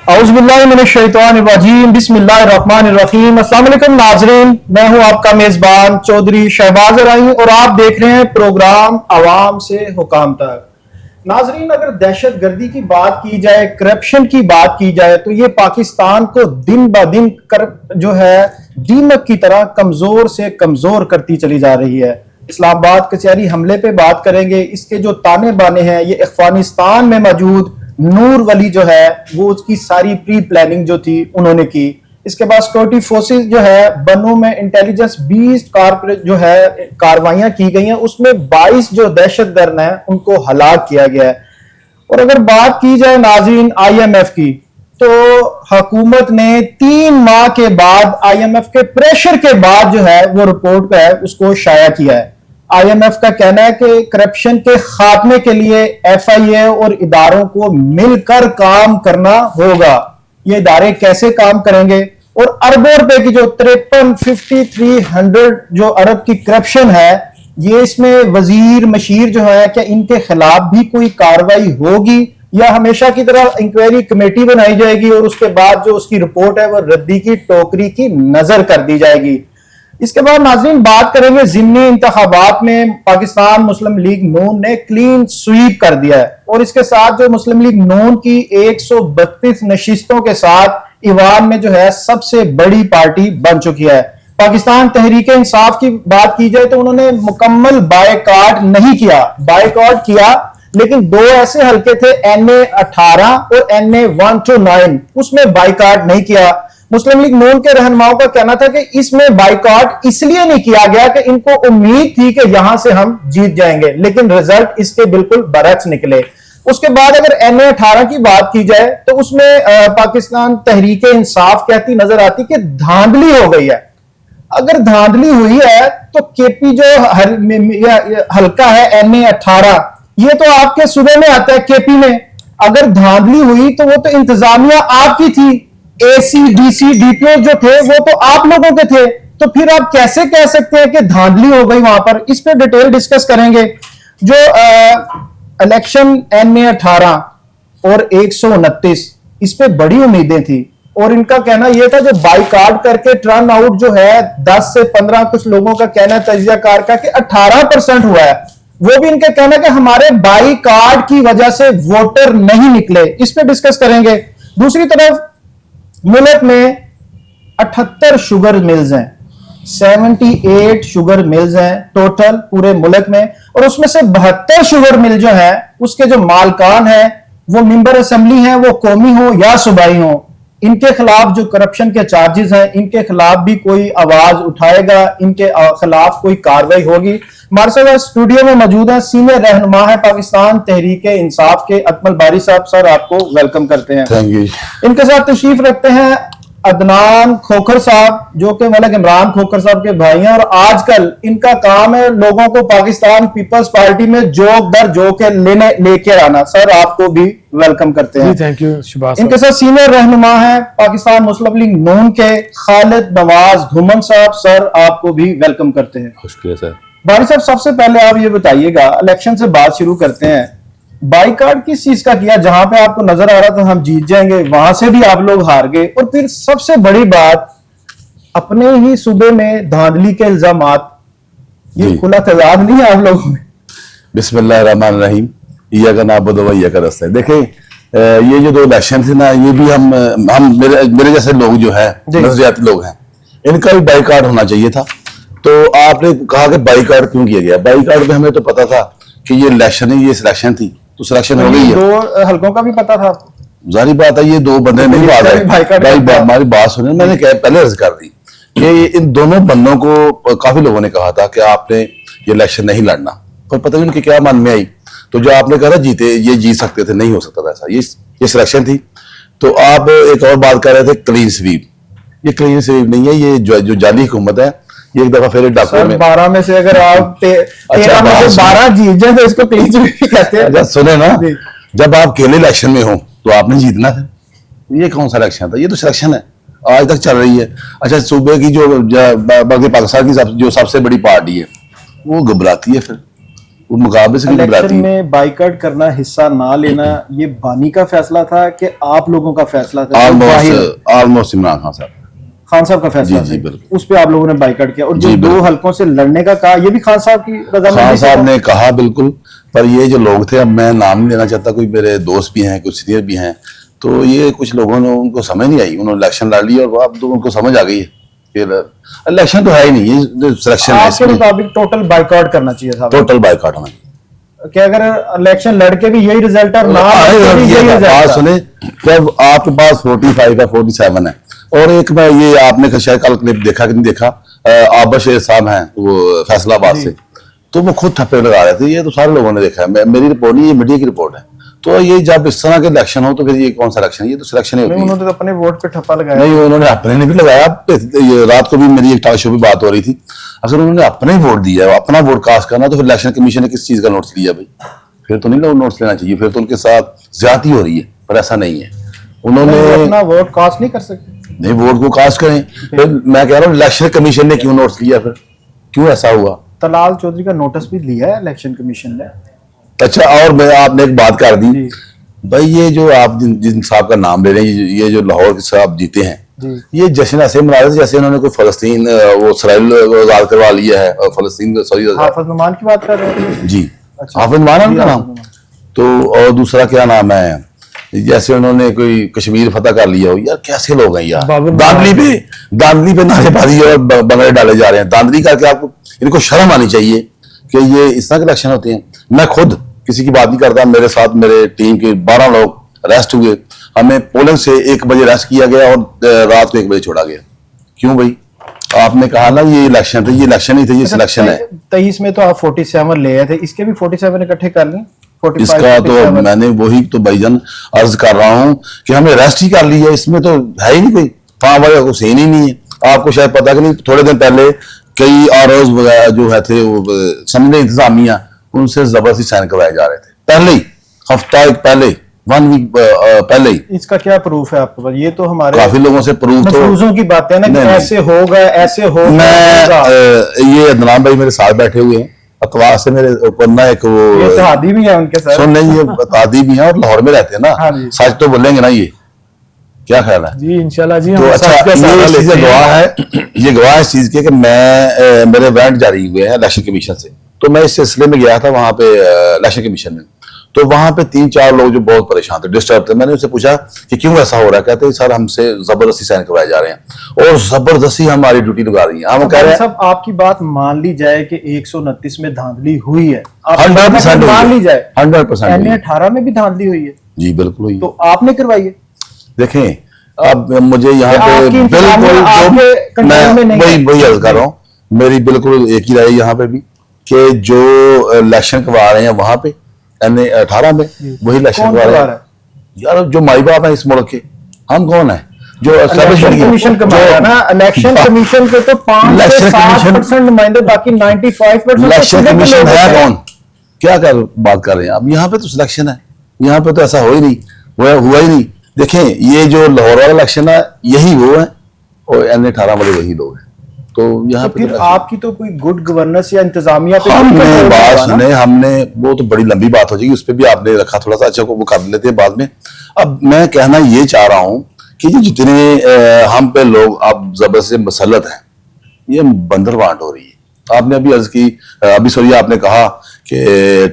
औज़ुबिल्लाहिमिनश्शैतानिर्रजीम बिस्मिल्लाहिर्रहमानिर्रहीम। अस्सलाम वालेकुम नाज़रीन, मैं हूं आपका मेज़बान चौधरी शहबाज राही और आप देख रहे हैं प्रोग्राम आवाम से हुकाम तक। नाज़रीन, अगर दहशत गर्दी की बात की जाए, करप्शन की बात की जाए, तो ये पाकिस्तान को दिन ब दिन जो है दीमक की तरह कमजोर से कमजोर करती चली जा रही है। इस्लामाबाद कचहरी हमले पे बात करेंगे। इसके जो ताने बाने हैं, ये अफगानिस्तान में मौजूद नूर वली जो है वो उसकी सारी प्री प्लानिंग जो थी उन्होंने की। इसके बाद सिक्योरिटी फोर्सेस जो है बनू में इंटेलिजेंस 20 कारपोरेट जो है कार्रवाइयां की गई हैं, उसमें 22 जो दहशतगर्द हैं उनको हलाक किया गया है। और अगर बात की जाए नाज़रीन IMF की, तो हुकूमत ने 3 माह के बाद IMF के प्रेशर के बाद जो है वो रिपोर्ट है उसको शाया किया है। IMF का कहना है कि करप्शन के खात्मे के लिए FIA और इदारों को मिलकर काम करना होगा। ये इदारे कैसे काम करेंगे? और अरबों रुपए की जो 5300 जो अरब की करप्शन है, ये इसमें वजीर मशीर जो है, क्या इनके खिलाफ भी कोई कार्रवाई होगी या हमेशा की तरह इंक्वायरी कमेटी बनाई जाएगी और उसके बाद जो उसकी रिपोर्ट है वो रद्दी की टोकरी की नजर कर दी जाएगी? इसके बाद नाज़रीन बात करेंगे ज़िमनी इंतखाबात में पाकिस्तान मुस्लिम लीग नून ने क्लीन स्वीप कर दिया है और इसके साथ जो मुस्लिम लीग नून की 132 नशिस्तों के साथ ईवान में जो है सबसे बड़ी पार्टी बन चुकी है। पाकिस्तान तहरीक इंसाफ की बात की जाए तो उन्होंने मुकम्मल बायकॉट नहीं किया, बायकॉट किया लेकिन 2 ऐसे हलके थे NA 18 और NA 1 to 9, उसमें बायकॉट नहीं किया। मुस्लिम लीग नून के रहनुमाओं का कहना था कि इसमें बायकॉट इसलिए नहीं किया गया कि इनको उम्मीद थी कि यहां से हम जीत जाएंगे, लेकिन रिजल्ट इसके बिल्कुल बरअक्स निकले। उसके बाद अगर NA 18 की बात की जाए तो उसमें पाकिस्तान तहरीक इंसाफ कहती नजर आती कि धांधली हो गई है। अगर धांधली हुई है तो KP जो हल्का है NA 18, ये तो आपके सूबे में आता है KP में। अगर धांधली हुई तो वो तो इंतजामिया आपकी थी, AC DC DPO जो थे वो तो आप लोगों के थे, तो फिर आप कैसे कह सकते हैं कि धांधली हो गई वहां पर? इस पे डिटेल डिस्कस करेंगे। जो इलेक्शन NA 18 और 129, इस पे बड़ी उम्मीदें थी और इनका कहना यह था जो बाइकआउट करके टर्न आउट जो है 10 से 15, कुछ लोगों का कहना तजियाकार का कि 18% हुआ है, वो भी इनका कहना कि हमारे बाइकआउट की वजह से वोटर नहीं निकले। इस पे डिस्कस करेंगे। दूसरी तरफ मुल्क में 78 शुगर मिल्स हैं, 78 शुगर मिल्स हैं टोटल पूरे मुल्क में, और उसमें से 72 शुगर मिल जो है उसके जो मालकान है वो मेंबर असेंबली हैं, वो कौमी हो या सूबाई हो। इनके खिलाफ जो करप्शन के चार्जेस हैं, इनके खिलाफ भी कोई आवाज उठाएगा, इनके खिलाफ कोई कार्रवाई होगी? हमारे साथ स्टूडियो में मौजूद है सीनियर रहनुमा है पाकिस्तान तहरीक इंसाफ के अकमल बारी साहब। सर, आपको वेलकम करते हैं। Thank you. इनके साथ तशरीफ रखते हैं अदनान खोखर साहब, जो कि मलिक इमरान खोखर साहब के भाई हैं और आजकल इनका काम है लोगों को पाकिस्तान पीपल्स पार्टी में जोक दर जोक लेकर आना। सर, आपको भी वेलकम करते हैं। Thank you. इनके साथ सीनियर रहनुमा है पाकिस्तान मुस्लिम लीग नून के खालिद नवाज घुमन साहब। सर, आपको भी वेलकम करते हैं। शुक्रिया सर। बारी साहब, सबसे पहले आप ये बताइएगा, इलेक्शन से बात शुरू करते हैं, बाइकआउट किस चीज का किया? जहां पे आपको नजर आ रहा था हम जीत जाएंगे, वहां से भी आप लोग हार गए, और फिर सबसे बड़ी बात, अपने ही सूबे में धांधली के इल्जामात, ये खुला तजाद नहीं है आप लोगों में? बिस्मिल्लाहिर्रहमानिर्रहीम, इय्याका नअबुदु व इय्याका नस्तईन। देखें, ये जो 2 इलेक्शन थे ना, ये भी हम मेरे जैसे लोग जो है नजरियाती लोग हैं, इनका भी बाइकआउट होना चाहिए था। तो आपने कहा कि बाइकआउट क्यों किया गया? बाइकआउट में हमें तो पता था कि ये इलेक्शन है, ये सिलेक्शन थी, तो सिलेक्शन हो गई है। 2 हल्कों का भी पता था? जारी बात है, ये 2 बंदे नहीं बात है। हमारी बात सुने, मैंने पहले अर्ज कर दी कि इन दोनों बंदों को काफी लोगों ने कहा था कि आपने ये इलेक्शन नहीं लड़ना, पर पता नहीं उनके क्या मन में आई। तो जो आपने कहा जीते, ये जीत सकते थे, नहीं हो सकता था ऐसा, ये सिलेक्शन थी। तो आप एक और बात कर रहे थे क्लीन स्वीप। ये क्लीन स्वीप नहीं है, ये जो जाली हुकूमत है, ये एक दफा फिर डाकू में 12 में से अगर आप 13 में से 12 जीत जाए तो इसको क्लीन स्वीप कहते हैं। अच्छा सुने ना, जब आप अकेले इलेक्शन में हो तो आपने जीतना था। ये कौन सा इलेक्शन था? ये तो सिलेक्शन है, आज तक चल रही है। अच्छा, सूबे की जो बल्कि पाकिस्तान की जो सबसे बड़ी पार्टी है वो घबराती है, फिर वो मुकाबले से इलेक्शन में बाइकआउट करना, हिस्सा ना लेना, ये बानी का फैसला था कि आप लोगों का फैसला था? ऑलमोस्ट इमरान खान साहब का फैसला जी, था, उस पे आप लोगों ने बाइकआउट किया। और जो 2 हलकों से लड़ने का कहा, ये भी खान साहब की रजामंदी? खान साहब ने कहा बिल्कुल, पर ये जो लोग थे, अब मैं नाम नहीं लेना चाहता, कोई मेरे दोस्त भी हैं, कुछ सीनियर भी हैं, तो ये कुछ लोगों ने, उनको समझ नहीं आई, उन्होंने इलेक्शन लड़ लिया और अब तो उनको समझ आ गई है फिर इलेक्शन तो है ही नहीं, ये सिलेक्शन है। आपके मुताबिक टोटल बाइकआउट करना चाहिए था? टोटल बाइकआउट होना चाहिए। क्या अगर इलेक्शन लड़के भी यही रिजल्ट है, ना यही रिजल्ट? सुने, जब आपके पास 45 है, 47 है, और एक मैं ये आपने शायद कल क्लिप देखा कि नहीं देखा, आबा शेर साहब हैं वो फैसलाबाद से, तो वो खुद ठप्पे लगा रहे थे। ये तो सारे लोगों ने देखा है, मेरी रिपोर्ट नहीं, ये मीडिया की रिपोर्ट है। तो ये जब इस तरह के इलेक्शन हो तो फिर ये कौन सा इलेक्शन है? ये तो सिलेक्शन ही होती है। उन्होंने तो अपने वोट पे ठप्पा लगाया। नहीं, उन्होंने अपने ने भी लगाया। रात को भी मेरी एक टॉक शो पे बात हो रही थी, अगर उन्होंने अपने ही वोट दिया, अपना वोट कास्ट करना, तो फिर इलेक्शन कमीशन ने किस चीज का नोट्स लिया भाई? फिर तो नहीं लोग नोट्स लेना चाहिए, फिर तो उनके साथ ज्यादती हो रही है, पर ऐसा नहीं है। उन्होंने अपना वोट कास्ट नहीं कर सकते? नहीं, वोट को कास्ट करें। फिर मैं कह रहा हूँ इलेक्शन कमीशन ने क्यों नोट्स लिया, फिर क्यों ऐसा हुआ? तलाल चौधरी का नोटिस भी लिया है इलेक्शन कमीशन ने। अच्छा, और मैं आपने एक बात कर दी भाई, ये जो आप जिन साहब का नाम ले रहे हैं, ये जो लाहौर के साहब जीते हैं, ये जश्न ऐसे मना रहे थे जैसे उन्होंने कोई फलस्तीन वो इसराइल आजाद करवा लिया है, और फलस्तीन सॉरी हाफिज नुमान की बात कर रहे हैं जी। अच्छा, हाफिज नुमान है उनका नाम। तो और दूसरा क्या नाम है, जैसे उन्होंने कोई कश्मीर फतह कर लिया हो। यार कैसे लोग हैं यार, दांदली पे नारेबाजी और बंगले डाले जा रहे हैं। दांदली करके आपको, इनको शर्म आनी चाहिए कि ये इस तरह के इलेक्शन होते हैं। मैं खुद किसी की बात नहीं करता, मेरे साथ मेरे टीम के 12 लोग अरेस्ट हुए, हमें पोलिंग से 1 बजे अरेस्ट किया गया और रात को 1 बजे छोड़ा गया। क्यों भाई? आपने कहा ना ये इलेक्शन थे, ये इलेक्शन नहीं थे, ये सिलेक्शन है। 23 में तो आप 47 ले आए थे, इसके भी 47 इकट्ठे कर लें। इसका तो मैंने वही तो भाईजान अर्ज कर रहा हूं कि हमें अरेस्ट ही कर लिया, इसमें तो है ही नहीं कोई फार्म वगैरह कुछ ही नहीं है। आपको शायद पता कि नहीं, थोड़े दिन पहले कई आरओज वगैरह जो है थे, वो समझे इंतजामिया, उनसे जबरदस्ती साइन करवाए जा रहे थे, पहले ही हफ्ता एक पहले, 1 वीक पहले ही। इसका क्या प्रूफ है आपके पास? ये तो हमारे काफी लोगों से प्रूफ, तो की बात है ना कि ऐसे होगा, ऐसे होगा। मैं ये अदनान भाई मेरे साथ बैठे हुए हैं, अतवार से मेरे ऊपर ना एक वो ये हादी भी है उनके साथ। सुन नहीं, ये हादी भी है और लाहौर में रहते हैं ना, सच तो बोलेंगे ना। ये क्या ख्याल है जी? इंशाल्लाह जी। तो अच्छा, ये गवाह है, ये गवाह है इस चीज के कि मैं मेरे वारंट जारी हुए हैं इलेक्शन कमीशन से, तो मैं इस सिलसिले में गया था वहां पे इलेक्शन कमीशन में। तो वहां पे 3-4 लोग जो बहुत परेशान थे, डिस्टर्ब थे, मैंने उनसे पूछा कि क्यों ऐसा हो रहा है? कहते सर हमसे जबरदस्ती साइन करवाए जा रहे हैं और जबरदस्ती हमारी ड्यूटी लगा रही है। हम कह रहे हैं सब आपकी बात मान ली जाए कि 129 में धांधली हुई है, 100% मान ली जाए, 100% 18 में भी धांधली हुई है जी, बिल्कुल हुई। तो आपने करवाई है? देखें, अब मुझे यहाँ पे बिल्कुल मैं वही अर्ज कर रहा हूँ, मेरी बिल्कुल एक ही राय यहाँ पे भी कि जो इलेक्शन करवा रहे हैं वहां पे NA-18 में वही इलेक्शन करवा रहे हैं। यार जो माई बाप है इस मुल्क के, हम कौन है जो इलेक्शन कमीशन ना, इलेक्शन कमीशन के तो 5 से 7% नुमाइंदे, बाकी 95% इलेक्शन कमीशन है कौन? क्या कर बात कर रहे हैं अब? यहाँ पे तो सिलेक्शन है, यहाँ पे तो ऐसा हो ही नहीं, हुआ ही नहीं। देखें, ये जो लाहौर वाला इलेक्शन है यही वो है और NA-18 वाले वही लोग हैं। तो यहाँ पे फिर आपकी तो कोई गुड गवर्नेंस या इंतजामिया पे हमने बात सुने, हमने वो तो बड़ी लंबी बात हो जाएगी, उस पर भी आपने रखा थोड़ा सा, अच्छा को वो कर लेते हैं बाद में। अब मैं कहना ये चाह रहा हूँ कि ये जितने हम पे लोग अब जबरदस्ती मसलत हैं, ये बंदर बांट हो रही है। आपने अभी अर्ज की, अभी सॉरी आपने कहा कि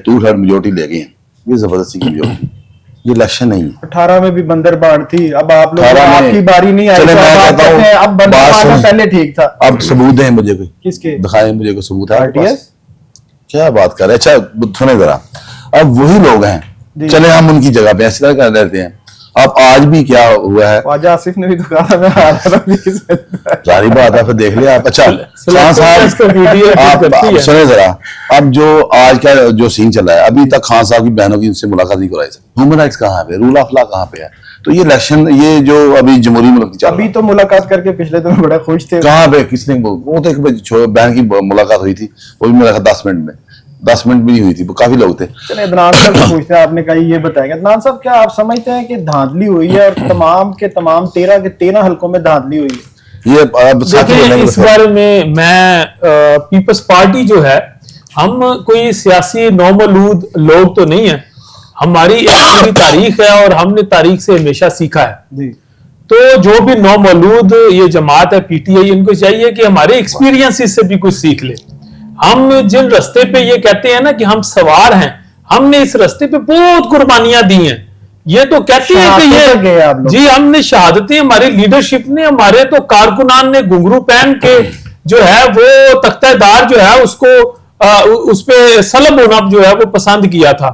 2/3 मेजोरिटी ले गए हैं, ये जबरदस्ती की मेजोरिटी, ये इलेक्शन नहीं है। 18 में भी बंदर बांट थी, अब आप लोग आपकी बारी नहीं आई, अब बंदर बांटना पहले ठीक था। अब सबूत दें मुझे, कोई किसके दिखाएं मुझे, कोई सबूत है? क्या बात कर रहे हैं? अच्छा सुने जरा, अब वही लोग हैं, चले हम उनकी जगह पे ऐसे कर देते हैं। अब आज भी क्या हुआ है, ख्वाजा आसिफ ने भी तो कहा मैं आ रहा था, जारी बात है, फिर देख लिया आप। अच्छा खान साहब सुने जरा, अब जो आज का जो सीन चला है, अभी तक खान साहब की बहनों की उनसे मुलाकात नहीं कराई सकती। ह्यूमन राइट्स कहाँ पे, रूल ऑफ लॉ कहाँ पे है? तो ये इलेक्शन, ये जो अभी जमहूरी मुल्क चल रहा है, अभी तो मुलाकात करके पिछले दिन बड़ा खुश थे। कहाँ पे, किसने? वो तो एक बहन की मुलाकात हुई थी, वो भी मुलाकात 10 मिनट में, 10 मिनट भी नहीं हुई थी, वो काफी लोग थे। चलिए अदनान साहब से पूछते हैं, आपने कहा ये बताएंगे अदनान साहब, क्या आप समझते हैं कि धांधली हुई है और तमाम के तमाम 13 के 13 हलकों में धांधली हुई है? ये अब इस बारे में मैं पीपल्स पार्टी जो है हम कोई सियासी नौमलूद लोग तो नहीं है, हमारी एक पूरी तारीख है और हमने तारीख से हमेशा सीखा है। तो जो भी नौमलूद ये जमात है पीटीआई, इनको चाहिए कि हमारे एक्सपीरियंस से भी कुछ सीख ले। हम जिन रास्ते पे ये कहते हैं ना कि हम सवार हैं, हमने इस रास्ते पे बहुत कुर्बानियां दी हैं। ये तो कहते हैं कि ये जी हमने शहादतें, हमारी लीडरशिप ने, हमारे तो कारकुनान ने घुंघरू पहन के जो है वो तख्तेदार जो है उसको उस पे सलब होना जो है वो पसंद किया था।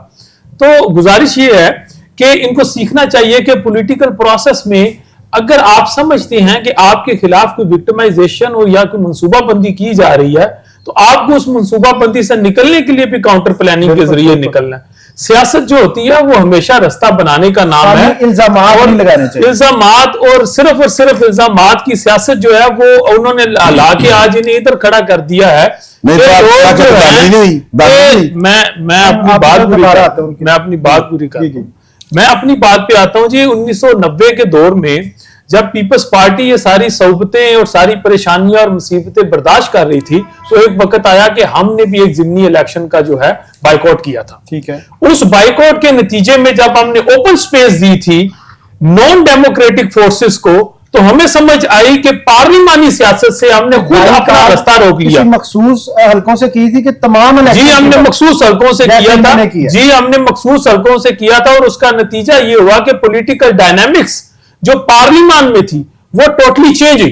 तो गुजारिश ये है कि इनको सीखना चाहिए कि पॉलिटिकल प्रोसेस में अगर आप समझते हैं कि आपके खिलाफ कोई विक्टिमाइजेशन और या कोई मंसूबाबंदी की जा रही है, तो आपको उस मंसूबाबंदी से निकलने के लिए भी काउंटर प्लानिंग के जरिए निकलना है। सियासत जो होती है वो हमेशा रास्ता बनाने का नाम है, इल्जामात और सिर्फ इल्जामात की सियासत जो है वो उन्होंने ला के आज इन्हें इधर खड़ा कर दिया है। मैं अपनी बात पूरी करता हूं। मैं अपनी बात पे आता हूं जी। 1990 के दौर में जब पीपल्स पार्टी ये सारी सोबतें और सारी परेशानियां और मुसीबतें बर्दाश्त कर रही थी, तो एक वक्त आया कि हमने भी एक जिमनी इलेक्शन का जो है बाइकआउट किया था। ठीक है। उस बाइकआउट के नतीजे में जब हमने ओपन स्पेस दी थी नॉन डेमोक्रेटिक फोर्सेस को, तो हमें समझ आई कि पार्लिमानी सियासत से हमने खुद अपना रास्ता रोक लिया। मखसूस हलकों से की थी कि तमाम जी हमने मखसूस हलकों से किया था। जी हमने मखसूस हलकों से किया था और उसका नतीजा ये हुआ कि पॉलिटिकल डायनामिक्स जो पार्लिमान में थी वो टोटली चेंज हुई।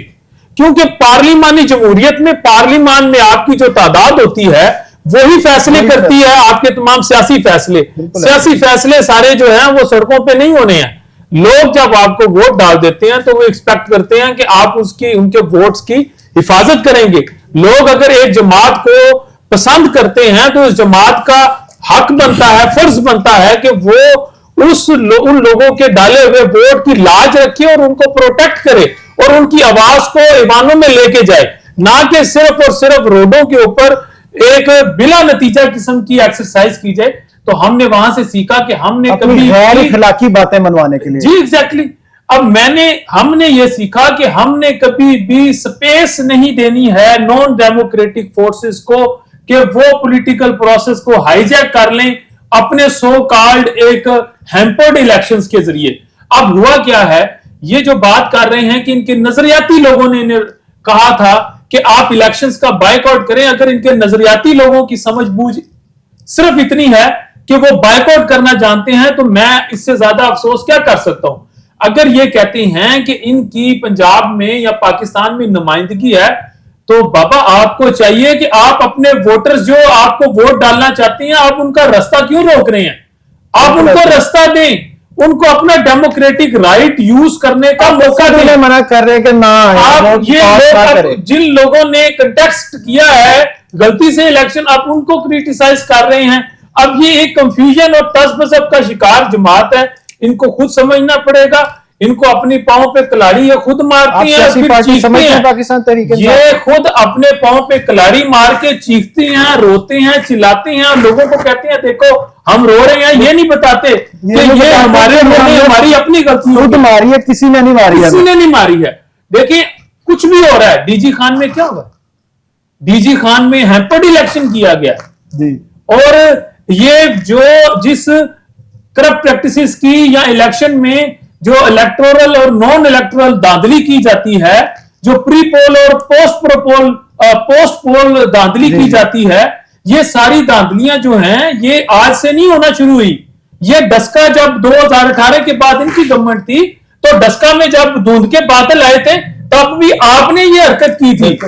क्योंकि पार्लिमानी जमहूरियत में पार्लिमान में आपकी जो तादाद होती है वही फैसले करती है आपके तमाम सियासी फैसले। सियासी फैसले सारे जो हैं वो सड़कों पे नहीं होने हैं। लोग जब आपको वोट डाल देते हैं तो वो एक्सपेक्ट करते हैं कि आप उसकी उनके वोट्स की हिफाजत करेंगे। लोग अगर एक जमात को पसंद करते हैं तो उस जमात का हक बनता है, फर्ज बनता है कि वो उन लोगों के डाले हुए वोट की लाज रखे और उनको प्रोटेक्ट करे और उनकी आवाज को ईवानों में लेके जाए, ना कि सिर्फ और सिर्फ रोडों के ऊपर एक बिला नतीजा किस्म की एक्सरसाइज की जाए। तो हमने वहां से सीखा कि हमने कभी गैर इखलाकी बातें मनवाने के लिए। जी एग्जैक्टली। अब हमने ये सीखा कि हमने कभी भी स्पेस नहीं देनी है नॉन डेमोक्रेटिक फोर्सेस को कि वो पॉलिटिकल प्रोसेस को हाईजैक कर लें अपने सो कॉल्ड एक हैम्पर्ड इलेक्शंस के जरिए। अब हुआ क्या है, ये जो बात कर रहे हैं कि इनके नजरियाती लोगों ने कहा था कि आप इलेक्शंस का बायकॉट करें। अगर इनके नजरियाती लोगों की समझ बूझ सिर्फ इतनी है कि वो बायकॉट करना जानते हैं, तो मैं इससे ज्यादा अफसोस क्या कर सकता हूं। अगर ये कहते हैं कि इनकी पंजाब में या पाकिस्तान में नुमाइंदगी है, तो बाबा आपको चाहिए कि आप अपने वोटर्स जो आपको वोट डालना चाहते हैं, आप उनका रास्ता क्यों रोक रहे हैं? आप उनको रास्ता दें, उनको अपना डेमोक्रेटिक राइट यूज करने का मौका दें। मना कर रहे हैं कि ना आप ये लोग जिन लोगों ने कंटेस्ट किया है गलती से इलेक्शन, आप उनको क्रिटिसाइज कर रहे हैं। अब ये एक कंफ्यूजन और तसबसब का शिकार जमात है, इनको खुद समझना पड़ेगा। इनको अपनी पांव पे कलाड़ी ये खुद मारती हैं, फिर चीखते हैं। पाकिस्तान तरीके ये खुद अपने पांव पे कलाड़ी मार के चीखते हैं, रोते हैं, चिल्लाते हैं, लोगों को कहते हैं देखो हम रो रहे हैं। ये नहीं बताते कि ये हमारी अपनी गलती खुद मारी है, किसी ने नहीं मारी है, किसी ने नहीं मारी है। देखिए कुछ भी हो रहा है। डीजी खान में क्या हुआ? डीजी खान में हैम्पर्ड इलेक्शन किया गया जी। और ये जो जिस करप्ट प्रैक्टिसेस की या इलेक्शन में जो इलेक्टोरल और नॉन इलेक्टोरल धांधली की जाती है, जो प्री पोल और पोस्ट पोल धांधली की जाती है, ये सारी धांधलियां जो हैं ये आज से नहीं होना शुरू हुई। ये डस्का जब 2018 के बाद इनकी गवर्नमेंट थी, तो डस्का में जब धुंध के बादल आए थे तब भी आपने ये हरकत की थी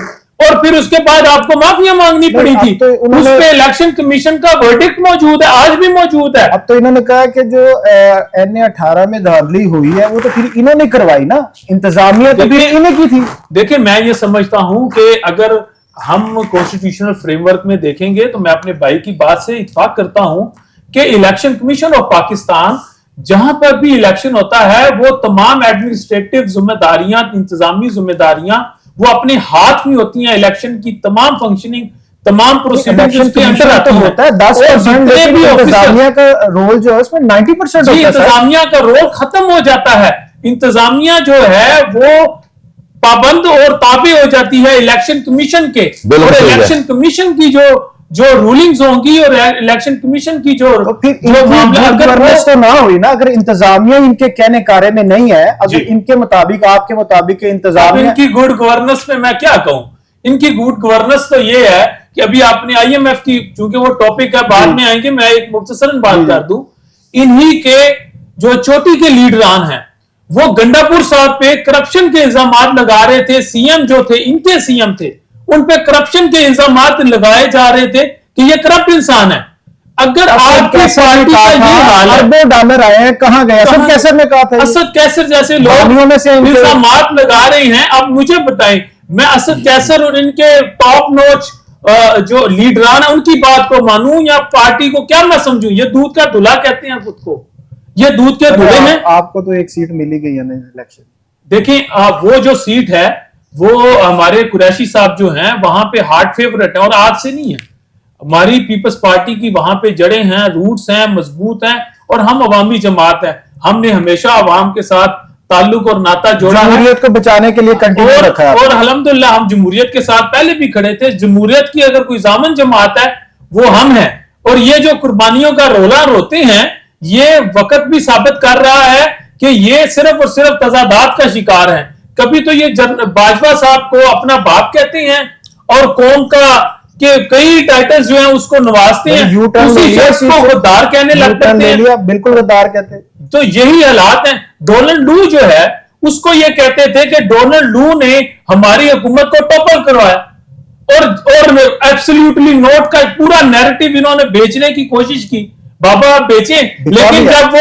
और फिर उसके बाद आपको माफिया मांगनी पड़ी थी। तो उस पे इलेक्शन कमीशन का वर्डिक्ट मौजूद है, आज भी मौजूद है। अब तो इन्होंने कहा कि जो NA-18 में धांधली हुई है वो तो फिर इन्होंने करवाई ना, इंतजामिया तो फिर इन्हें की थी। देखिए मैं ये समझता हूं कि अगर हम कॉन्स्टिट्यूशनल फ्रेमवर्क में देखेंगे तो मैं अपने भाई की बात से इत्तेफाक करता हूं कि इलेक्शन कमीशन ऑफ पाकिस्तान जहां पर भी इलेक्शन होता है वो तमाम एडमिनिस्ट्रेटिव जिम्मेदारियां, इंतजामी जिम्मेदारियां वो अपने हाथ में होती हैं। इलेक्शन की तमाम फंक्शनिंग, तमाम प्रोसीडिंग्स उसके अंदर आती होता है। 10% भी इंतजामिया का रोल जो है उसमें 90% होता है। इंतजामिया का रोल खत्म हो जाता है। इंतजामिया जो है वो पाबंद और ताबे हो जाती है इलेक्शन कमीशन के, और इलेक्शन कमीशन की जो जो रूलिंग्स होंगी और इलेक्शन कमीशन की जो तो फिर गवर्नेंस तो ना हुई ना, अगर इंतजामिया इनके कहने कार्य में नहीं है, अगर इनके मुताबिक आपके मुताबिक इंतजामिया, इनकी गुड गवर्नेंस में मैं क्या कहूं, इनकी गुड गवर्नेंस तो ये है कि अभी आपने IMF की, चूंकि वो टॉपिक है बाद में आएंगे, मैं एक मुख्तसरन बात कर दूं, इन्हीं के जो चोटी के लीडरान हैं वो गंडापुर साहब पे करप्शन के इल्जाम लगा रहे थे, सीएम जो थे इनके सीएम थे, उन पे करप्शन के इल्जाम लगाए जा रहे थे कि ये करप्ट इंसान है। अगर आपकी पार्टी का ये हाल है, अरबों डॉलर आए हैं, कहां गए? असद कैसर ने कहा था, असद कैसर जैसे लोग में से इल्जाम लगा रहे हैं। अब मुझे बताएं, मैं असद कैसर और इनके टॉप नॉच जो लीडरान है उनकी बात को मानूं या पार्टी को क्या मैं समझूं? ये दूध का दूल्हा कहते हैं खुद को, ये दूध के दूल्हे हैं। आपको तो एक सीट मिली गई है ना इलेक्शन। देखिए वो जो सीट है वो हमारे कुरैशी साहब जो हैं वहां पे हार्ड फेवरेट है, और आज से नहीं है। हमारी पीपल्स पार्टी की वहां पे जड़ें हैं, रूट्स हैं, मजबूत हैं, और हम अवामी जमात हैं। हमने हमेशा अवाम के साथ ताल्लुक और नाता जोड़ा है, जमहूरियत को बचाने के लिए कंटिन्यू रखा है। और अल्हम्दुलिल्लाह हम जमहूरियत के साथ पहले भी खड़े थे। जमहूरियत की अगर कोई जामन जमात है वो हम हैं, और ये जो कुर्बानियों का रोला रोते हैं ये वक्त भी साबित कर रहा है कि ये सिर्फ और सिर्फ तजादात का शिकार है। कभी तो ये बाजवा साहब को अपना बाप कहते हैं और कौम का के कई टाइटल्स जो हैं उसको नवाजते हैं, उसी शख्स को गद्दार कहने लग पड़ते हैं। बिल्कुल गद्दार कहते हैं। तो यही हालात हैं। डोनाल्ड लू जो है उसको ये कहते थे कि डोनाल्ड लू ने हमारी हुकूमत को टॉपल करवाया, और एब्सोल्युटली नोट का पूरा नैरेटिव इन्होंने बेचने की कोशिश की। बाबा आप बेचें, लेकिन जब वो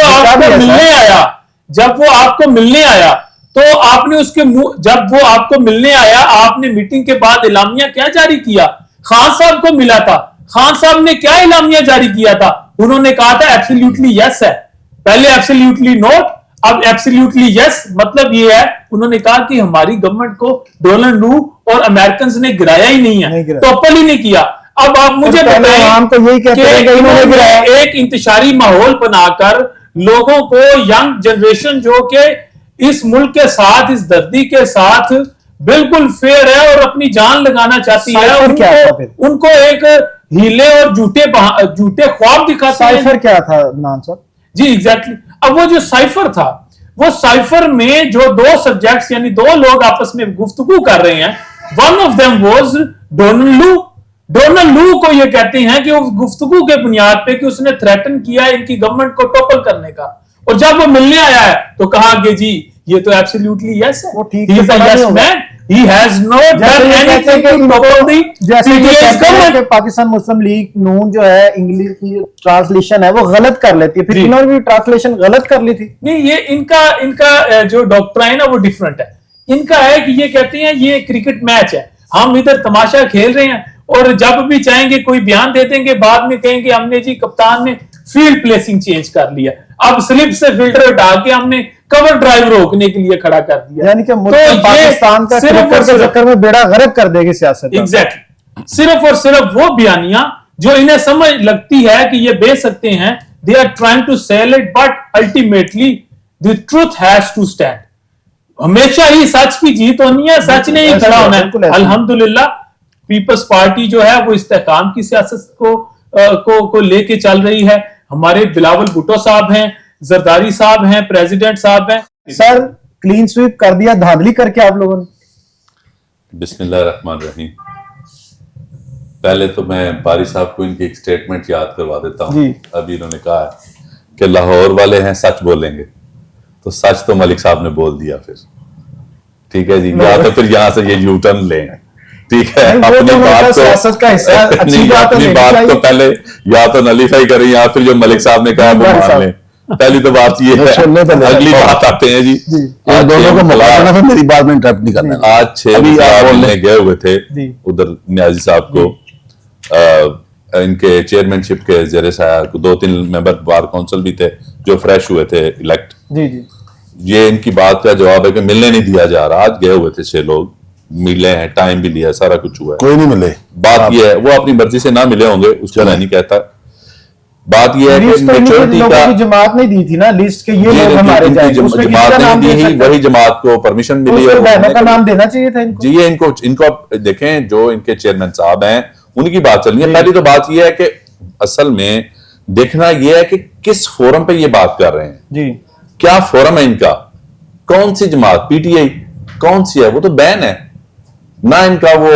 आपको मिलने आया तो आपने उसके मुंह, जब वो आपको मिलने आया आपने मीटिंग के बाद इलामिया क्या जारी किया? खान साहब को मिला था, खान साहब ने क्या इलामिया जारी किया था? उन्होंने कहा था एब्सोल्युटली यस है, पहले एब्सोल्युटली नोट, अब एब्सोल्युटली यस। मतलब ये है उन्होंने कहा कि हमारी गवर्नमेंट को डोनाल्ड लू और अमेरिकन ने गिराया ही नहीं है, टॉपल ही नहीं किया। अब आप मुझे बताएं कि एक इंतशारी माहौल बनाकर लोगों को, यंग जनरेशन जो कि इस मुल्क के साथ, इस धरती के साथ बिल्कुल फेयर है और अपनी जान लगाना चाहती है, उनको एक हीले और झूठे ख्वाब दिखाते हैं। साइफर क्या था नाम साहब? जी एग्जैक्टली। अब वो जो साइफर था, वो साइफर में जो दो सब्जेक्ट्स यानी दो लोग आपस में गुफ्तगू कर रहे हैं, one of them was Donald लू। डोनाल्ड लू को ये कहते हैं कि वो गुफ्तगू के बुनियाद पे कि उसने थ्रेटन किया इनकी गवर्नमेंट को टॉपल करने का, और जब वो मिलने आया है तो कहा कि जी ये तो एब्सोल्युटली यस है, he is a yes man, he has not done anything to topple the PTI government. Pakistan Muslim League Noon जो है इंग्लिश की ट्रांसलेशन है वो गलत कर लेती है, फिर इन्होंने भी ट्रांसलेशन गलत कर ली थी। नहीं, ये इनका जो डॉक्ट्राइन है वो डिफरेंट है। इनका है कि ये कहते हैं ये क्रिकेट मैच है, हम इधर तमाशा खेल रहे हैं, और जब भी चाहेंगे कोई बयान दे देंगे, बाद में कहेंगे हमने जी कप्तान ने फील्ड प्लेसिंग चेंज कर लिया, अब स्लिप से फिल्टर हटा के हमने कवर ड्राइव रोकने के लिए खड़ा कर दिया। यानी कि पाकिस्तान का क्रिकेट के चक्कर में बेड़ा गर्क कर देगी सियासत। एग्जैक्टली। सिर्फ और सिर्फ वो बयानियां जो इन्हें समझ लगती है कि ये बेच सकते हैं, they are trying to sell it, but ultimately the truth has to stand. हमेशा ही सच की जीत होनी है, सच ने ही खड़ा होना है। अल्हम्दुलिल्लाह पीपल्स पार्टी जो है वो इस्तेहकाम की सियासत को लेके चल रही है। हमारे बिलावल भुट्टो साहब हैं, जरदारी साहब हैं, प्रेसिडेंट साहब हैं। सर क्लीन स्वीप कर दिया, धांधली करके आप लोगों ने। बिस्मिल्लाहिर्रहमानिर्रहीम। पहले तो मैं बारी साहब को इनकी एक स्टेटमेंट याद करवा देता हूँ। अभी इन्होंने कहा है कि लाहौर वाले हैं सच बोलेंगे, तो सच तो मलिक साहब ने बोल दिया फिर, ठीक है जी, या तो फिर यहाँ से ये यू टर्न लें, ठीक है, अपनी बात को पहले या तो नलीफाई करें या फिर जो मलिक साहब ने कहा वो मान लें। पहली तो बात ये है, अगली बात आते हैं जी, दोनों को मौका फिर मेरी बात में इंटरप्ट नहीं करना। आज 6 बोलने गए हुए थे उधर न्याजी साहब को, इनके चेयरमैनशिप के ज़रिए से 2-3 मेंबर बार काउंसिल भी थे जो फ्रेश हुए थे इलेक्ट। ये इनकी बात का जवाब है कि मिलने नहीं दिया जा रहा। आज गए हुए थे 6 लोग, मिले हैं, टाइम भी लिया, सारा कुछ हुआ है, कोई नहीं मिले। बात ये है वो अपनी मर्जी से ना मिले होंगे, उसको मैं नहीं कहता। बात ये है कि मेच्योरिटी का जमात नहीं दी थी ना लिस्ट के, ये लोग हमारे जमात नहीं दी, वही जमात को परमिशन मिली है, का नाम देना चाहिए था इनको। जी ये इनको देखें, जो इनके चेयरमैन साहब हैं उनकी बात चल रही है। पहली तो बात यह है कि असल में देखना यह है कि किस फोरम पे ये बात कर रहे हैं जी, क्या फोरम है इनका, कौन सी जमात, पीटीआई कौन सी है, वो तो बैन है ना, इनका वो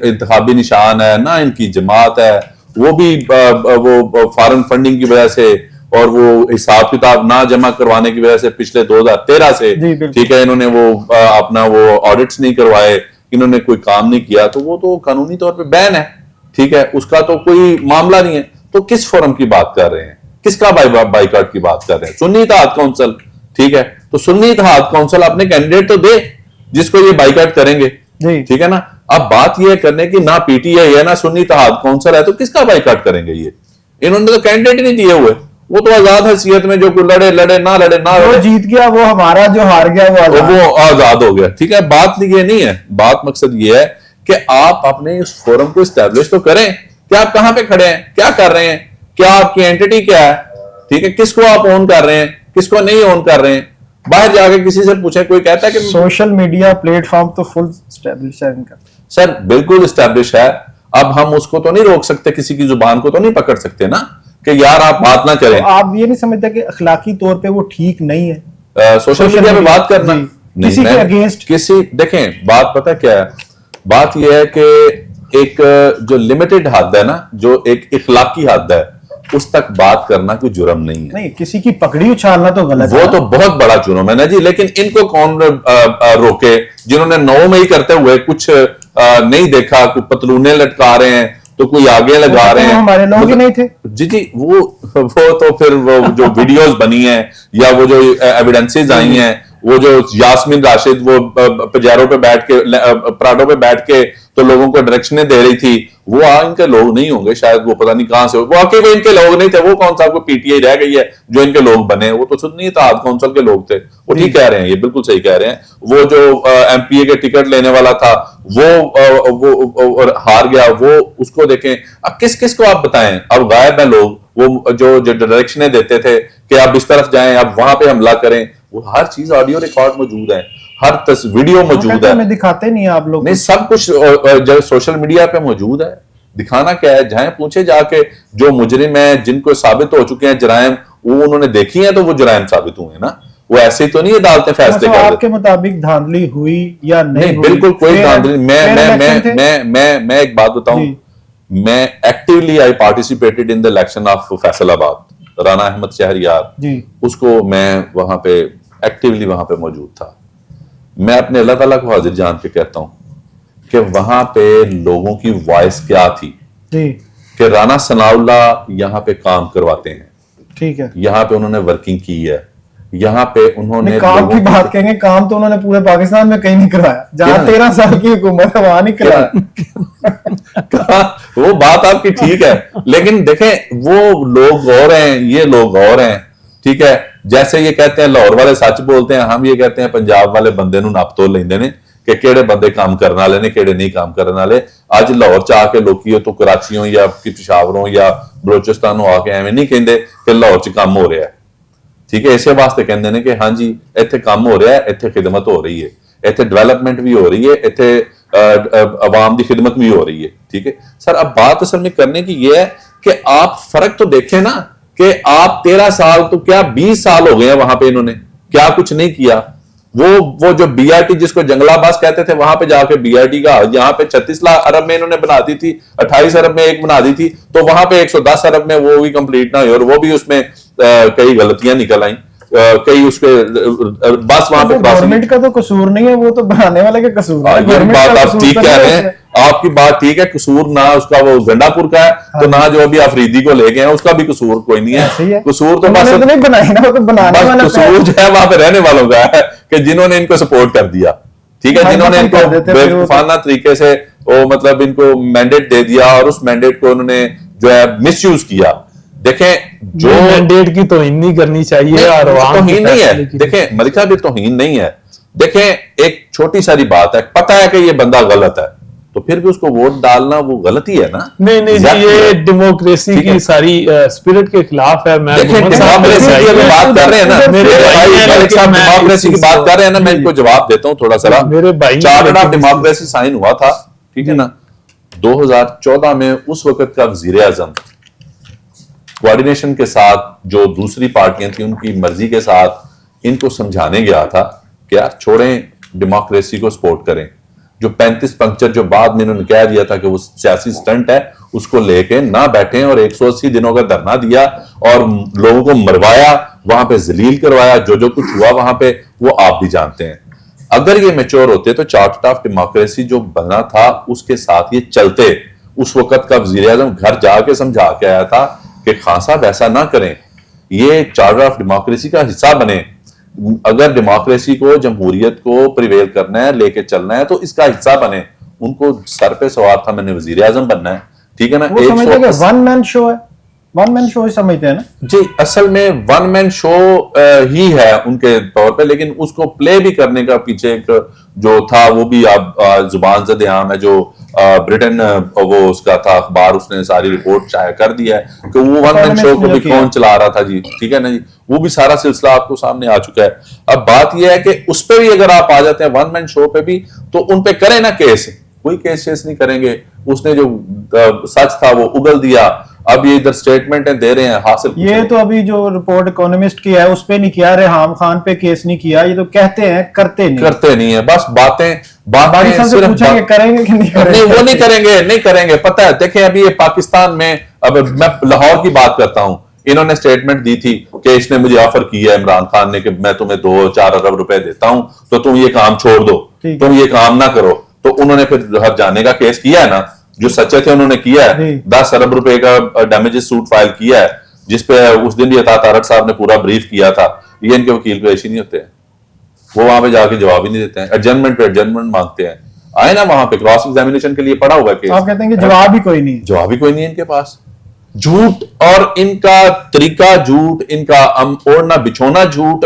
इंतखाबी निशान है ना, इनकी जमात है, वो भी वो फॉरेन फंडिंग की वजह से और वो हिसाब किताब ना जमा करवाने की वजह से पिछले 2013 से, ठीक है, इन्होंने वो अपना वो ऑडिट्स नहीं करवाए, इन्होंने कोई काम नहीं किया, तो वो तो कानूनी तौर पे बैन है, ठीक है, उसका तो कोई मामला नहीं है। तो किस फोरम की बात कर रहे हैं, किसका बाइकआउट की बात कर रहे हैं? सुन्नी इत्तेहाद काउंसिल, ठीक है, तो सुन्नी इत्तेहाद काउंसिल अपने कैंडिडेट तो दे जिसको ये बाइकआउट करेंगे, ठीक है ना। अब बात ये करने की ना पीटीआई है ना सुन्नी इत्तेहाद काउंसिल है, तो किसका बाइकआउट करेंगे ये? इन्होंने तो कैंडिडेट ही नहीं दिए हुए, वो तो आजाद हैसियत में जो कोई लड़े लड़े ना वो जीत गया, वो हमारा जो हार गया वो आजाद हो गया, ठीक है। बात ये नहीं है, बात मकसद ये है कि आप अपने इस फोरम को इस्टेब्लिश तो करें कि आप कहां पे खड़े हैं, क्या कर रहे हैं, क्या आपकी एंटिटी क्या है, ठीक है, किसको आप ओन कर रहे हैं, किसको नहीं ओन कर रहे हैं। बाहर जाके किसी से पूछे, कोई कहता है कि सोशल मीडिया प्लेटफॉर्म तो फुल एस्टेब्लिश है इनका। सर बिल्कुल एस्टेब्लिश है, अब हम उसको तो नहीं रोक सकते, किसी की जुबान को तो नहीं पकड़ सकते ना कि यार आप बात ना करें। तो आप ये नहीं समझते कि अखलाकी तौर पे वो ठीक नहीं है सोशल मीडिया पे बात करना किसी के अगेंस्ट? किसी, देखें बात पता क्या है, बात यह है कि एक जो लिमिटेड हद है ना, जो एक इखलाकी हद है, उस तक बात करना कोई जुर्म नहीं है। नहीं, किसी की पकड़ी उछालना तो गलत वो है, तो बहुत बड़ा जुर्म है ना जी। लेकिन इनको कौन रोके, जिन्होंने 9 मई करते हुए कुछ नहीं देखा, कोई पतलूने लटका रहे हैं तो कोई आगे लगा रहे हैं, हमारे लोग ही नहीं थे जी वो तो फिर वो जो वीडियोस बनी है या वो जो एविडेंसेस आई हैं, वो जो यास्मीन राशिद वो पजारों पे बैठ के प्राडो पे बैठ के तो लोगों को डायरेक्शनें दे रही थी, वो इनके लोग नहीं होंगे शायद, वो पता नहीं कहां से, वो आके वो इनके लोग नहीं थे, वो कौन सा आपको पीटीआई रह गई है जो इनके लोग बने, वो तो सुन्नी इत्तेहाद काउंसिल के लोग थे। वो ठीक कह रहे हैं, ये बिल्कुल सही कह रहे हैं। वो जो एमपीए के टिकट लेने वाला था वो हार गया, वो उसको देखें। अब किस किस को आप बताएं, अब गायब है लोग, वो जो डायरेक्शनें देते थे कि आप इस तरफ जाएं, आप वहां पे हमला करें, वो हर चीज ऑडियो रिकॉर्ड मौजूद है, हर वीडियो मौजूद है, दिखाते नहीं आप लोग, नहीं सब कुछ जो सोशल मीडिया पे मौजूद है। दिखाना क्या है, जहां पूछे जाके जो मुजरिम है, जिनको साबित हो चुके हैं जराइम, वो उन्होंने देखी है तो वो जराइम साबित हुए ना, वो ऐसे ही तो नहीं अदालतें फैसले कर आपके मुताबिक धांधली हुई या नहीं हुई? बिल्कुल कोई धांधली। मैं एक बात बताऊं, मैं actively I participated in the election of Faisalabad, Rana Ahmad Shahryar ji, उसको मैं वहां पे एक्टिवली वहां पे मौजूद था। मैं अपने अल्लाह ताला को हाजिर जान के कहता हूं कि वहां पे लोगों की वॉइस क्या थी जी, कि राना सनाउल्लाह यहाँ पे काम करवाते हैं, ठीक है, यहाँ पे उन्होंने वर्किंग की है, यहाँ पे उन्होंने काम की बात करेंगे, काम तो उन्होंने पूरे पाकिस्तान में कहीं नहीं करवाया, जहां 13 साल की हुकूमत है वहां नहीं करवाया। वो बात आपकी ठीक है, लेकिन देखें वो लोग और हैं, ये लोग और हैं, ठीक है। जैसे ये कहते हैं लाहौर वाले सच बोलते हैं, हम ये कहते हैं पंजाब वाले बंदे नूं नप तोल लेंदे ने कि केड़े बंदे काम करने वाले ने, केड़े नहीं काम करने वाले। आज लाहौर च आके लोकी तो कराचियों या पिशावरों या बलोचिस्तानों आके एवं नहीं कहते कि लाहौर च काम हो रहा है, ठीक है, इसे वास्ते कहते हैं कि हाँ जी इत्थे काम हो रहा है, इत्थे खिदमत हो रही है, इत्थे डेवलपमेंट भी हो रही है, इत्थे अवाम की खिदमत भी हो रही है, ठीक है। सर अब बात असल में करने की ये है कि आप फर्क तो देखें ना, कि आप 13 साल तो क्या 20 साल हो गए हैं वहां पे, इन्होंने क्या कुछ नहीं किया। वो जो बीआरटी जिसको जंगला बस कहते थे, वहां पे जाके बीआरटी का यहाँ पे 36 अरब में इन्होंने बना दी थी, 28 अरब में एक बना दी थी, तो वहां पे 110 अरब में वो भी कंप्लीट ना हुई, और वो भी उसमें कई गलतियां निकल आई, कई उसके बस वहां पे गवर्नमेंट का तो कसूर नहीं है, वो तो बनाने वाले का कसूर है। बात आप ठीक कह रहे हैं, आपकी बात ठीक है, कसूर ना उसका वो गंडापुर का है, तो ना जो अभी अफरीदी को लेके हैं उसका भी कसूर कोई नहीं है। कसूर तो बस नहीं बनाई ना, तो बनाने वाला कसूर जो है वहां पे रहने वालों का है कि जिन्होंने इनको सपोर्ट कर दिया, ठीक है, जिन्होंने इनको बेवकूफाना तरीके से वो मतलब इनको मैंडेट दे दिया और उस मैंडेट को उन्होंने जो है मिसयूज किया। देखें जो मैंडेट की तौहीन नहीं करनी चाहिए, और तौहीन नहीं है, देखें मलिका भी तौहीन नहीं है। देखें एक छोटी सारी बात है, पता है कि ये बंदा गलत है, तो फिर भी उसको वोट डालना वो गलती है ना। नहीं नहीं जी, ये डेमोक्रेसी की सारी स्पिरिट के खिलाफ है। मैं डेमोक्रेसी की बात कर रहे हैं ना, मेरे भाई डेमोक्रेसी की बात कर रहे हैं ना, मैं इनको जवाब देता हूँ थोड़ा सा। मेरे भाई चार्टर ऑफ डेमोक्रेसी साइन हुआ था, ठीक है ना, 2014 में उस वक्त का वजीर आजम कोऑर्डिनेशन के साथ जो दूसरी पार्टियां थी उनकी मर्जी के साथ इनको समझाने गया था कि यार छोड़ें, डेमोक्रेसी को सपोर्ट करें। जो 35 पंक्चर जो बाद में इन्होंने कह दिया था कि वो सियासी स्टंट है, उसको लेके ना बैठे और 180 दिनों का धरना दिया और लोगों को मरवाया, वहां पे जलील करवाया, जो कुछ हुआ वहां पे वो आप भी जानते हैं। अगर ये मैच्योर होते तो चार्टर ऑफ डेमोक्रेसी जो बना था उसके साथ ये चलते। उस वक्त का वजीर आजम घर जाके समझा के आया था कि खान साहब ऐसा ना करें, ये चार्टर ऑफ डेमोक्रेसी का हिस्सा बने। अगर डेमोक्रेसी को, जमहूरियत को प्रिवेल करना है, लेके चलना है तो इसका हिस्सा बने। उनको सर पे सवार था मैंने वजीर आजम बनना है, ठीक है ना। वो समझते हैं कि वन मैन शो है, वन मैन शो ही समझते हैं ना जी। असल में वन मैन शो ही है उनके तौर पे, लेकिन उसको प्ले भी करने का पीछे एक जो था वो भी आप जुबान ज़द आम है। जो ब्रिटेन वो उसका था अखबार, उसने सारी रिपोर्ट शाया कर दिया है कि वो वन मैन शो को भी कौन चला रहा था जी, ठीक है ना जी। वो भी सारा सिलसिला आपको सामने आ चुका है। अब बात यह है कि उस पर भी अगर आप आ जाते हैं वन मैन शो पे भी, तो उन पे करें ना केस, कोई केस नहीं करेंगे। उसने जो सच था वो उगल दिया। अब ये इधर स्टेटमेंट दे रहे हैं हासिल। ये तो अभी जो रिपोर्ट इकोनॉमिस्ट की है उस पे नहीं किया, रेहाम खान पे केस नहीं किया। ये तो कहते हैं, करते नहीं है, बस बातें सिर्फ पूछेंगे करेंगे कि नहीं करेंगे। नहीं, वो नहीं करेंगे। पता है, देखें अभी ये पाकिस्तान में, अब मैं लाहौर की बात करता हूं, इन्होंने स्टेटमेंट दी थी कि इसने मुझे ऑफर किया है इमरान खान ने कि मैं तुम्हें 2-4 अरब रुपए देता हूं तो तुम ये काम छोड़ दो, तुम ये काम ना करो। तो उन्होंने फिर हर जाने का केस किया है ना, जो सच्चे थे उन्होंने किया है। 10 अरब रुपए का डैमेजेस सूट फाइल किया है, जिसपे उस दिन ये तारक साहब ने पूरा ब्रीफ किया था। ये इनके वकील पेश ही नहीं होते हैं, वो वहां पे जाके जवाब ही नहीं देते हैं, एडजमेंट पे एडजमेंट मांगते हैं। आए ना वहां पे क्रॉस एग्जामिनेशन के लिए पड़ा हुआ केस, आप कहते हैं कि जवाब ही कोई नहीं, जवाब ही कोई नहीं है इनके पास। झूठ और इनका तरीका झूठ, इनका ओढ़ना बिछोना झूठ।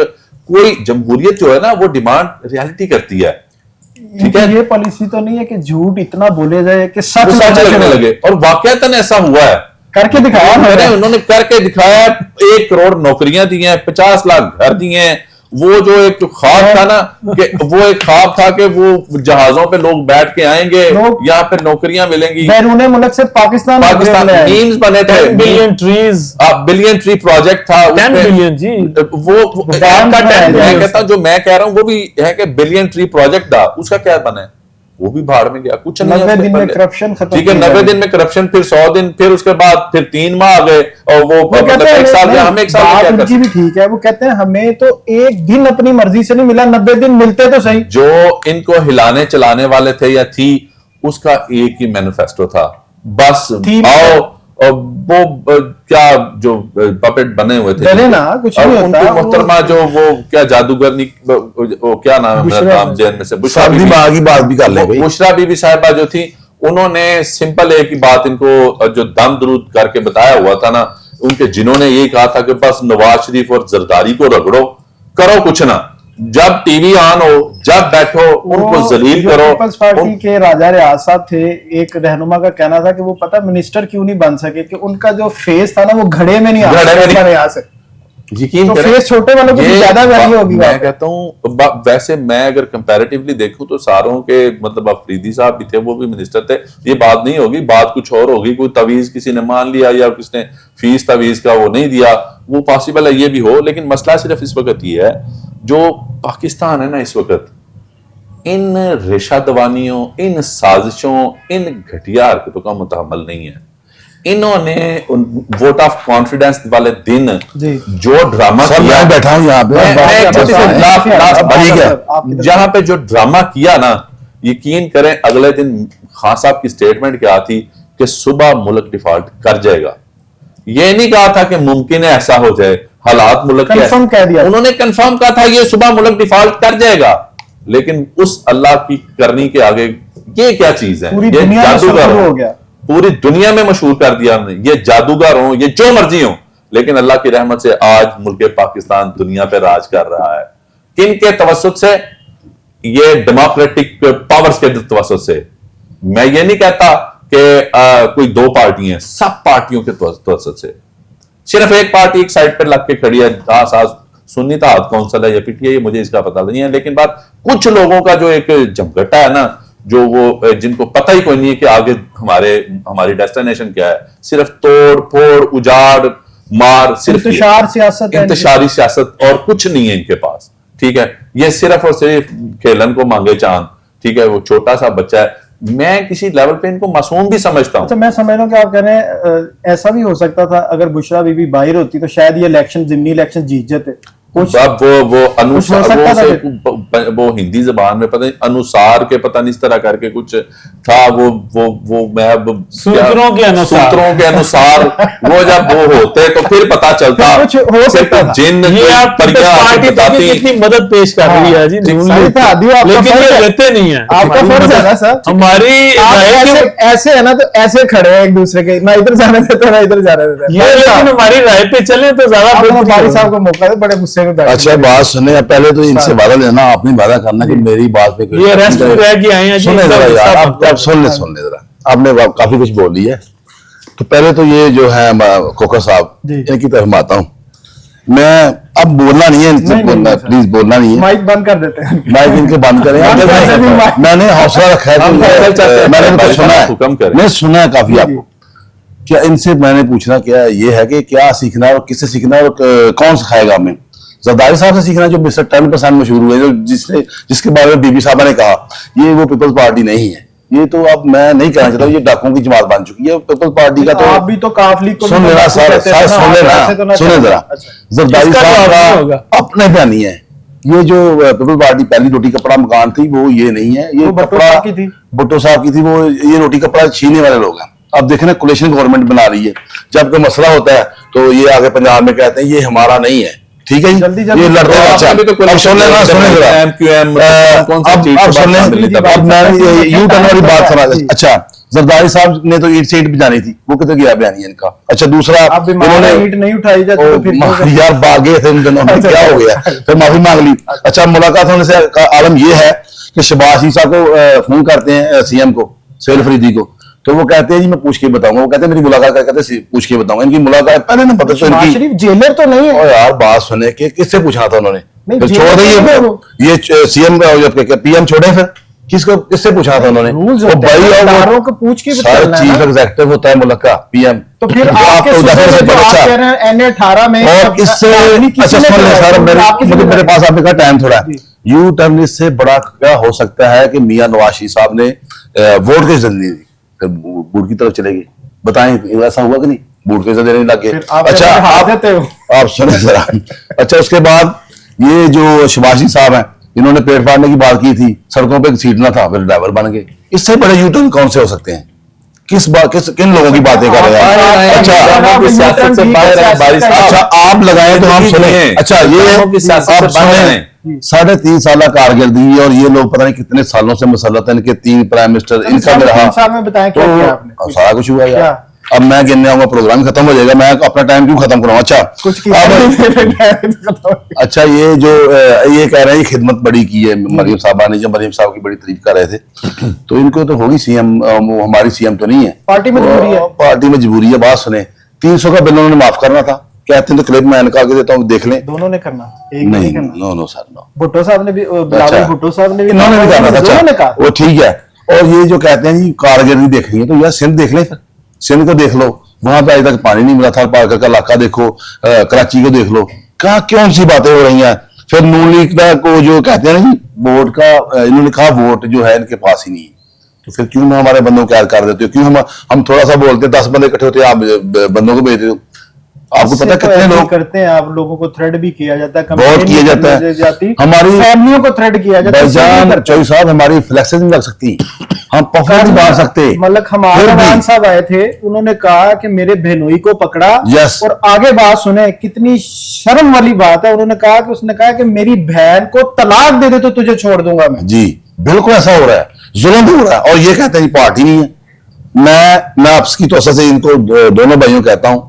कोई जमहूरियत जो है ना वो डिमांड रियलिटी करती है, ठीक है। ये पॉलिसी तो नहीं है कि झूठ इतना बोले जाए कि सच लगने लगे, और वाकयातन ऐसा हुआ है, करके दिखाया उन्होंने करके दिखाया। 1 करोड़ नौकरियां दी हैं, 50 लाख घर दिए हैं। वो जो एक ख्वाब था ना, कि वो एक ख्वाब था कि वो जहाजों पे लोग बैठ के आएंगे, यहाँ पे नौकरियां मिलेंगी। बैरून मुल्क से पाकिस्तान मीम्स बने थे, बिलियन ट्री प्रोजेक्ट था, 10 बिलियन जी। वो मैं कहता हूँ, जो मैं कह रहा हूँ वो भी है कि बिलियन ट्री प्रोजेक्ट था, उसका क्या बना है? वो भी भाड़ में गया, कुछ नहीं। 90 दिन में करप्शन खत्म, ठीक है, 90 दिन में करप्शन, फिर 100 दिन, फिर उसके बाद फिर 3 माह आ गए, और वो मतलब 1 साल गया। हम 1 साल में उनकी भी ठीक है, वो कहते हैं हमें तो 1 दिन अपनी मर्जी से नहीं मिला, 90 दिन मिलते तो सही। जो इनको हिलाने चलाने वाले थे या थी, उसका एक ही मैनिफेस्टो था, बस आओ। और वो क्या जो पपेट बने हुए थे ना, कुछ नहीं होता। उनकी मोहतरमा जो वो क्या जादूगरनी, वो क्या नाम है नाम जेल में से, बुशरा बीबी की बात भी कर ले। बुशरा बीबी साहिबा जो थी, उन्होंने सिंपल एक ही बात इनको जो दम दरूद करके बताया हुआ था ना, उनके जिन्होंने ये कहा था कि बस नवाज शरीफ और जरदारी को रगड़ो, करो कुछ ना। जब टीवी ऑन हो, जब बैठो, उनको जलील करो। पीपल्स पार्टी के राजा रियाज साहब थे, एक रहनुमा का कहना था कि वो पता मिनिस्टर क्यों नहीं बन सके, कि उनका जो फेस था ना वो घड़े में नहीं आ सके। यकीन तो फेस छोटे वालों की ज्यादा वैल्यू होगी। मैं कहता हूँ, वैसे मैं अगर कंपैरेटिवली देखूं तो सारों के, मतलब अफरीदी साहब भी थे, वो भी मिनिस्टर थे। ये बात नहीं होगी, बात कुछ और होगी। कोई तवीज किसी ने मान लिया या किसने फीस तवीज का वो नहीं दिया, वो पॉसिबल है, ये भी हो। लेकिन मसला सिर्फ इस वक्त ये है, जो पाकिस्तान है ना इस वक्त, इन रेशादवानियों, इन साजिशों, इन घटिया हरकतों का मुतहम्मल नहीं है। इन्होंने वोट ऑफ कॉन्फिडेंस वाले दिन जो ड्रामा किया, मैं बैठा हूं यहाँ पे, जहां पे जो ड्रामा किया ना, यकीन करें अगले दिन खान साहब की स्टेटमेंट क्या थी कि सुबह मुल्क डिफॉल्ट कर जाएगा। ये नहीं कहा था कि मुमकिन है ऐसा हो जाए, हालात मुल्क कंफर्म कह दिया, उन्होंने कंफर्म कहा था ये सुबह मुल्क डिफॉल्ट कर जाएगा। लेकिन उस अल्लाह की करनी के आगे ये क्या चीज है? पूरी दुनिया में हो गया, पूरी दुनिया में मशहूर कर दिया हमने। ये जादूगर हो, ये जो मर्जी हो, लेकिन अल्लाह की रहमत से आज मुल्क पाकिस्तान दुनिया पे राज कर रहा है। किन के तवस्सुत से? ये डेमोक्रेटिक पावर्स के तवस्सुत से। मैं ये नहीं कहता कि कोई 2 पार्टी हैं, सब पार्टियों के तवस्सुत से। सिर्फ एक पार्टी एक साइड पर लग के खड़ी है, सुन्नी ताहत कौंसिल है या पीटीआई, मुझे इसका पता नहीं है। लेकिन बात कुछ लोगों का जो एक जमघटा है ना, जो वो जिनको पता ही कोई नहीं है कि आगे हमारी डेस्टिनेशन क्या है, सिर्फ तोड़ फोड़ उजाड़ मार, सिर्फ इंतशारी सियासत और कुछ नहीं है इनके पास। ठीक है, ये सिर्फ और सिर्फ खेलन को मांगे चांद। ठीक है, वो छोटा सा बच्चा है, मैं किसी लेवल पे इनको मासूम भी समझता हूँ। अच्छा, मैं समझ रहा हूँ कि आप कह रहे हैं ऐसा भी हो सकता था अगर बुशरा बीबी बाहर होती तो शायद ये इलेक्शन, जिमनी इलेक्शन जीत जाते। अब वो अनुसार वो हिंदी जबान में पता नहीं अनुसार के पता नहीं इस तरह करके कुछ था, वो मैं सूत्रों के अनुसार वो जब वो होते तो फिर पता चलता कुछ हो सकता था। जिन ये आप पार्टी बताती कितनी मदद पेश कर रही है जी, लेकिन ये लेते नहीं है। आपका फर्ज है ना सर, हमारी ऐसे है ना, तो ऐसे खड़े हैं एक दूसरे के, ना इधर जाने देते ना इधर जाने देते, लेकिन हमारी राय पे चले तो ज्यादा साहब को मौका दे, बड़े गुस्से में। अच्छा, बात सुनने पहले तो इनसे वादा लेना, आपने वादा करना कि मेरी बात पे ये रेस्ट में रह के आए हैं। सुने जरा यार, आप सुन ले जरा, आपने काफी कुछ बोल दिया है। तो पहले तो ये जो है कोकर साहब, इनकी तरफ आता हूँ मैं। अब बोलना नहीं है इनसे, प्लीज बोलना नहीं है, माइक बंद कर देते हैं, माइक इनके बंद करें। मैंने हौसला रखा है, मैंने सुना है, मैं सुना है काफी आपको। क्या इनसे मैंने पूछना क्या ये है कि क्या सीखना है और किससे सीखना है और कौन सिखाएगा हमें? जरदारी साहब से सीखना, जो मिस्टर 10% मशहूर हुए, जो जिसके बारे में बीबी साहबा ने कहा ये वो पीपल्स पार्टी नहीं है। ये तो अब मैं नहीं कहना चाहता, ये डाकुओं की जमात बन चुकी है। पीपल्स पार्टी का तो आप भी तो काफली को सुन लेना सर, सुने जरा। जरदारी साहब का अपने पे नहीं है। ये जो पीपल्स पार्टी पहली रोटी कपड़ा मकान थी वो ये नहीं है, ये कपड़ा भुट्टो साहब की थी। वो ये रोटी कपड़ा छीनने वाले लोग हैं। अब देखें ना, कोलिशन गवर्नमेंट बना रही है, जब कोई मसला होता है तो ये आगे पंजाब में कहते हैं ये हमारा नहीं है। ठीक है, ये लड़ते हैं। अब सुन लेना, अब मैं यू टर्न वाली बात सुना। अच्छा, जरदारी साहब ने तो ईट से ईट बजानी थी, वो कितने गया बयानी इनका। अच्छा, दूसरा इन्होंने ईट नहीं उठाई जाती यार भागे थे उन दिनों में, क्या हो गया, फिर माफी मांग ली। अच्छा, मुलाकात होने से आलम ये है कि शहबाज साहब को फोन करते हैं सीएम को, सोहेल फरीदी को, तो वो कहते हैं जी मैं पूछ के बताऊंगा। वो कहते हैं मेरी मुलाकात कहते पूछ के बताऊंगा। इनकी मुलाकात पहले ना पता, तो इनकी जेलर तो नहीं है। और यार बात सुने कि किससे पूछा था उन्होंने, फिर छोड़ दी ये सीएम पीएम छोड़े, फिर किससे पूछा था उन्होंने? वो भाई और को पूछ के सर चीफ एग्जीक्यूटिव होता है मुल्क का पीएम। तो फिर आप NA18 में और इससे अच्छा सुन ले सर, मेरे पास आपने कहा टाइम थोड़ा है। यू टर्न इससे बड़ा क्या हो सकता है कि मियां नवाज शरीफ साहब ने वोट की जल्दी दी, फिर बूट की तरफ चलेगी। बताएं ऐसा हुआ कि नहीं? बूट के देने लगे। अच्छा, आप सुने जरा। अच्छा, उसके बाद ये जो शहबाज साहब हैं, इन्होंने पेट फाड़ने की बात की थी, सड़कों पे सीटना था, फिर ड्राइवर बन गए। इससे बड़े यू टर्न कौन से हो सकते हैं? किन लोगों की बातें कर रहे हैं? अच्छा, आप लगाए तो हम सुने। अच्छा, ये आप सुने 3.5 साल कारगिर्दी, और ये लोग पता नहीं कितने सालों से मसलत है, इनके 3 प्राइम मिनिस्टर, इनका रहा तो सारा कुछ हुआ यार। अब मैं गिनने आऊंगा, प्रोग्राम खत्म हो जाएगा, मैं अपना टाइम क्यों खत्म कराऊं? अच्छा, अच्छा, ये जो ये कह रहे हैं खिदमत बड़ी की है मरियम साहबा ने, जब मरियम साहब की बड़ी तारीफ कर रहे थे, तो इनको तो होगी सीएम, वो हमारी सीएम तो नहीं है, पार्टी मजबूरी है। पार्टी मजबूरी है। बात सुने, 300 का बिल उन्होंने माफ करना था, कहते हैं तो क्लिप मैं इनका के देता हूँ, देख लें। दोनों ने करना, एक नहीं, नो सर, नो। भुट्टो साहब ने भी, भुट्टो साहब ने भी, इन्होंने भी करना था। वो ठीक है। और ये जो कहते हैं जी कारगिर्दी देखनी है, तो यार सिंध देख लें, फिर सिंध को देख लो, वहां पे आज तक पानी नहीं मिला था, पार्कर का इलाका देखो, कराची को देख लो, कहा क्यों सी बातें हो रही हैं। फिर नून लीग को जो कहते हैं ना जी वोट का, इन्होंने कहा वोट जो है इनके पास ही नहीं है, तो फिर क्यों हमारे बंदों को याद कर देते हो? क्यों हम थोड़ा सा बोलते 10 बंदे इकट्ठे होते हैं, आप बंदों को भेजते हो? आपको पता है कितने लोग करते हैं? आप लोगों को थ्रेड भी किया जाता है, बहुत किया जाता है, हमारी फैमिलियों को थ्रेड किया जाता है। चौधरी साहब, हमारी फ्लेक्सेस नहीं लग सकती, हम परफॉर्म नहीं मार सकते। मतलब हमारे खान साहब आए थे, उन्होंने कहा कि मेरे बहनोई को पकड़ा, और आगे बात सुने, कितनी शर्म वाली बात है। उन्होंने कहा कि उसने कहा कि मेरी बहन को तलाक दे दे तो तुझे छोड़ दूंगा मैं। जी बिल्कुल ऐसा हो रहा है, जुल्म हो रहा है। और ये कहते हैं पार्टी नहीं है। मैं आपकी तौर से इनको दोनों भाइयों कहता हूं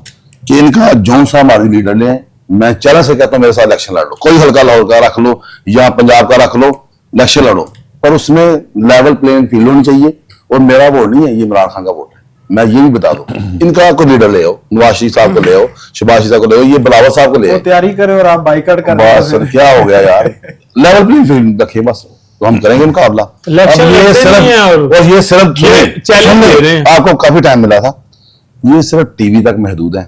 कि इनका जौन सा हमारी लीडर ले, मैं चैलेंज से कहता हूं मेरे साथ इलेक्शन लड़ लो, कोई हल्का लाहौर का रख लो या पंजाब का रख लो, इलेक्शन लड़ो, पर उसमें लेवल प्लेइंग फील्ड होनी चाहिए। और मेरा वोट नहीं है, ये इमरान खान का वोट है, मैं ये भी बता दूं। इनका कोई लीडर ले आओ, नवाज शरीफ साहब को ले आओ, शहबाज साहब को ले आओ, ये बिलावल साहब को ले आओ, तैयारी करे और आप बाइकआउट कर बस क्या हो गया यार। लेवल प्लेइंग फील्ड रखे बस, तो हम करेंगे मुकाबला। इलेक्शन अब ये लड़ते नहीं हैं और ये सिर्फ चैलेंज दे रहे हैं। आपको काफी टाइम मिला था, ये सिर्फ टीवी तक महदूद है।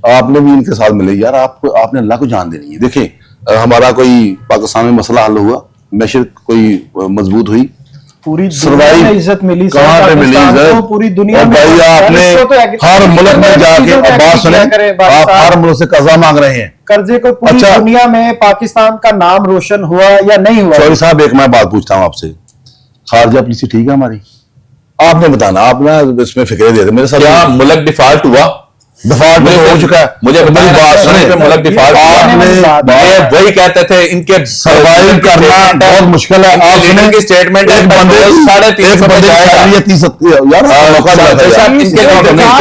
आपने भी इनके साथ मिले यार, आपको आपने अल्लाह को जान देनी है। देखिए हमारा कोई पाकिस्तान में मसला हल हुआ, मैशत कोई मजबूत हुई, पूरी दुनिया में इज्जत मिली, कहाँ पे मिली इज्जत? पूरी दुनिया में भाई आपने हर मुल्क में जाके, अब बात सुने, आप हर मुल्क से कर्जा मांग रहे हैं, कर्जे को पूरी दुनिया में पाकिस्तान का नाम रोशन हुआ या नहीं हुआ? चौधरी साहब एक मैं बात पूछता हूँ आपसे, खारजा पॉलिसी ठीक है हमारी? आपने बताना, आप ना इसमें फिक्रे देते मेरे साथ। क्या मुल्क डिफॉल्ट हुआ? डिफॉल्ट हो चुका है, मुझे मेरी बात सुने, मुल्क डिफॉल्ट आपने वही कहते थे इनके सर्वाइव करना बहुत मुश्किल है। आप सुने की स्टेटमेंट एक बंदे यार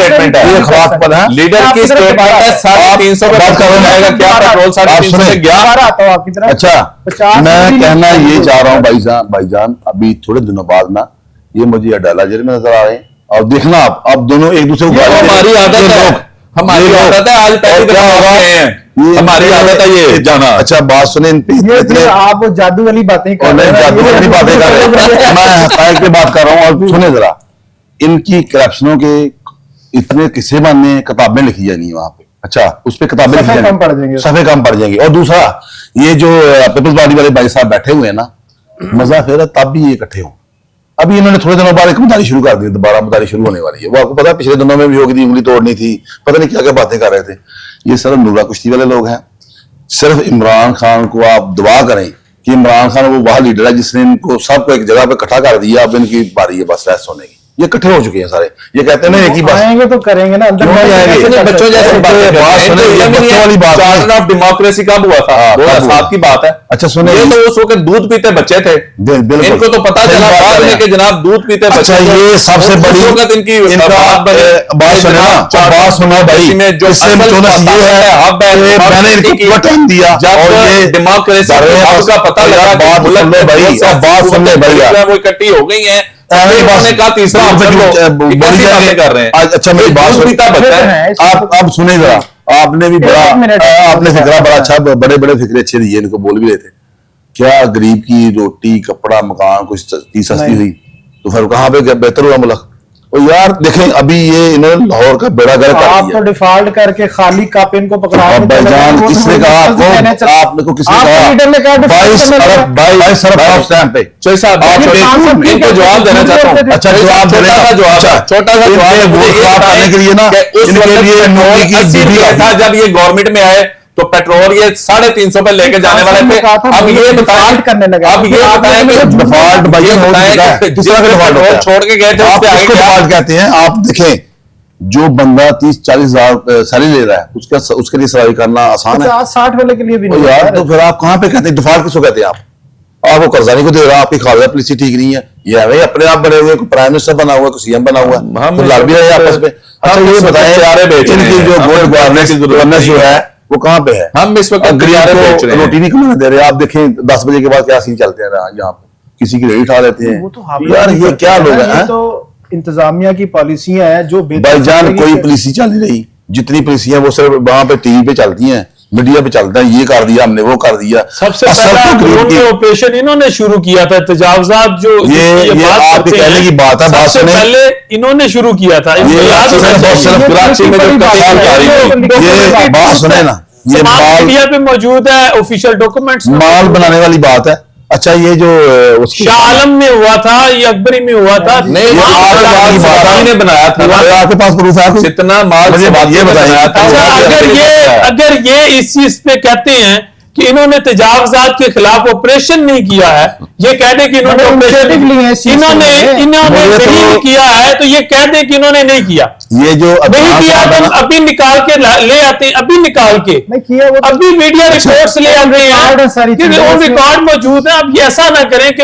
स्टेटमेंट है, खराब पर है लीडर की स्टेटमेंट है 350 पे बात कर जाएगा क्या पेट्रोल 350 पे गया। अच्छा मैं कहना ये चाह रहा हूँ भाईजान अभी थोड़े दिनों बाद ना ये मुझे अडाला जेल में नजर आ रहे हैं, और देखना आप दोनों एक दूसरे को, हमारी आदत है, हमारी आदत है, आज पहली दफा हैं, हमारी आदत है ये जाना। अच्छा बात सुने, आप वो जादू वाली बातें कर रहे हैं, जादू वाली बातें कर रहे हैं, मैं हकायक की बात कर रहा हूँ। और सुने जरा, इनकी करप्शनों के इतने किस्से बनने हैं, किताबें लिखी जानी है वहां पे। अच्छा उस पर किताबें सफे कम पड़ जाएंगे, सफे कम पड़ जाएंगे। और दूसरा ये जो पीपल्स पार्टी वाले भाई साहब बैठे हुए हैं ना, मजा फिर तब भी ये इकट्ठे हो। अभी इन्होंने थोड़े दिनों बाद एक मुदारी शुरू कर दी, दोबारा मुदारी शुरू होने वाली है। वो आपको पता है पिछले दिनों में भी होगी थी, उंगली तोड़नी थी, पता नहीं क्या क्या बातें कर रहे थे। ये सिर्फ नूरा कुश्ती वाले लोग हैं। सिर्फ इमरान खान को आप दुआ करें कि इमरान खान वो वह लीडर है जिसने इनको सबको एक जगह पे इकट्ठा कर दिया। अब इनकी बारी है बस रेस्ट होने की। ये इकट्ठे हो चुके हैं सारे, ये कहते हैं ना एक ही बात आएंगे तो करेंगे ना, अंदर बच्चों जैसे वाली बात ऑफ डेमोक्रेसी कब हुआ था? 2007 की बात है। अच्छा सुने, ये तो उस वक्त दूध पीते बच्चे थे, इनको तो पता चला बाद में कि जनाब दूध पीते बच्चे। अच्छा ये सबसे बड़ी इनकी बात सुने ना, बात सुनो भाई, में जो इससे ये है मैंने इनको टाइम दिया और ये डेमोक्रेसी का पता लगा, बात सुन ले भाई, बात सुन ले भैया, वो इकट्ठी हो गई है। का तीसरा कर रहे हैं। अच्छा मेरी बात सुनिए, आप अब सुने जरा, आपने भी बड़ा आपने फिक्रा बड़ा अच्छा, बड़े बड़े फिक्रे अच्छे दिए, इनको बोल भी रहे थे। क्या गरीब की रोटी कपड़ा मकान कुछ चीज सस्ती हुई तो फिर कहाँ पे बेहतर हुआ मुल्क? और यार देखें अभी ये इन्होंने लाहौर का बेड़ा गर्क कर दिया। आप तो डिफॉल्ट करके खाली कप इनको पकड़ा भाईजान किसने कहा आपको? आपने को किसने कहा? 22 अरब स्टैंप पे इनको जवाब देना चाहता हूँ। अच्छा जवाब देने का छोटा सा जवाब वोट प्राप्त करने के लिए ना, इनके लिए नौकरी की डिग्री था जब ये गवर्नमेंट में आए तो पेट्रोल ये 350 पे लेके जाने वाले थे। अब ये डिफॉल्ट करने लगा, अब ये बताएं कि डिफॉल्ट भाई पेट्रोल छोड़ के गए थे उससे आगे डिफॉल्ट कहते हैं। आप देखें जो बंदा 30-40 हजार सैलरी ले रहा है उसके लिए सवारी करना आसान है, 60 वाले के लिए भी नहीं यार। तो फिर आप कहाँ पे कहते हैं डिफॉल्ट किसको कहते हैं? आपको कर्जा नहीं को दे रहा, आपकी खारजा पॉलिसी ठीक नहीं है, ये भाई अपने आप बने हुए, प्राइम मिनिस्टर बना हुआ है, सीएम बना हुआ है, हम लड़ भी रहे आपस में। अच्छा ये बताएं इनकी जो गुड गवर्नेंस जो है वो कहाँ पे है? हम इस वक्त रोटी नहीं खिलाने दे रहे। आप देखें 10 बजे के बाद क्या सीन चलते हैं यहाँ पे, किसी की रेडी उठा लेते हैं। यार ये क्या लोग हैं? तो इंतजामिया की पॉलिसियां हैं जो भाईजान कोई पॉलिसी चल नहीं रही, जितनी पॉलिसियां वो सिर्फ वहां पे टीवी पे चलती हैं, मीडिया पे चलता है, ये कर दिया हमने वो कर दिया। सबसे पहला ऑपरेशन इन्होंने शुरू किया था तजावजात, जो ये आपके कहने की बात है, बात सुने, पहले इन्होंने शुरू किया था। कराची में ये बात सुने ना, ये मीडिया पे मौजूद है, ऑफिशियल डॉक्यूमेंट्स, माल बनाने वाली बात है। अच्छा ये जो शाह आलम में हुआ था, ये अकबरी में हुआ था, नहीं ने बनाया था, आपके पास प्रूफ है? कितना माल ये बताया था। अगर ये इस चीज पे कहते हैं कि इन्होंने तजावजात के खिलाफ ऑपरेशन नहीं किया है, ये कह दे कि इन्होंने नहीं किया है, तो ये कह दे कि इन्होंने नहीं किया। ये जो नहीं किया तो अभी निकाल के ले आते हैं, अभी निकाल के अभी मीडिया रिपोर्ट्स ले आते हैं, रिकॉर्ड मौजूद है। अब ये ऐसा ना करें कि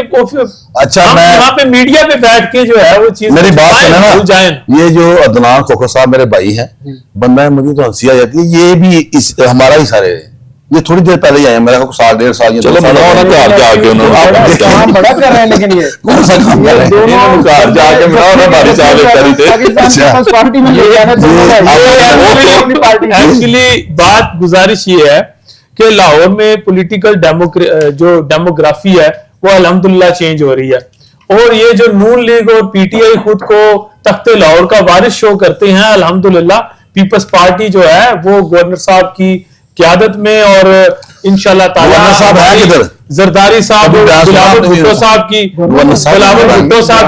अच्छा मैं यहाँ पे मीडिया पे बैठ के जो है वो चीज मेरी बात सुने ना, ये जो अदनान खोखर साहब मेरे भाई हैं, बंदा है, मुझे तो हंसी आ जाती है। ये भी हमारा ही सारे, ये थोड़ी देर पहले ही आए, मेरा को 1.5 साल। चलो बनाओ ना घर जाके, उन्होंने काम बड़ा कर रहे हैं, लेकिन ये कौन सा काम कर रहे हैं? घर जाके बनाओ ना, बारिश आ गई पार्टी में ले जाना चाहिए। एक्चुअली बात गुजारिश ये है कि लाहौर में पॉलिटिकल जो डेमोग्राफी है वो अल्हम्दुलिल्लाह चेंज हो रही है। और ये जो नून लीग और पीटीआई खुद को तख्ते लाहौर का वारिस शो करते हैं, अल्हम्दुलिल्लाह पीपल्स पार्टी जो है वो गवर्नर साहब की क़यादत में और इंशाल्लाह ताला जरदारी साहब, बिलावल भुट्टो साहब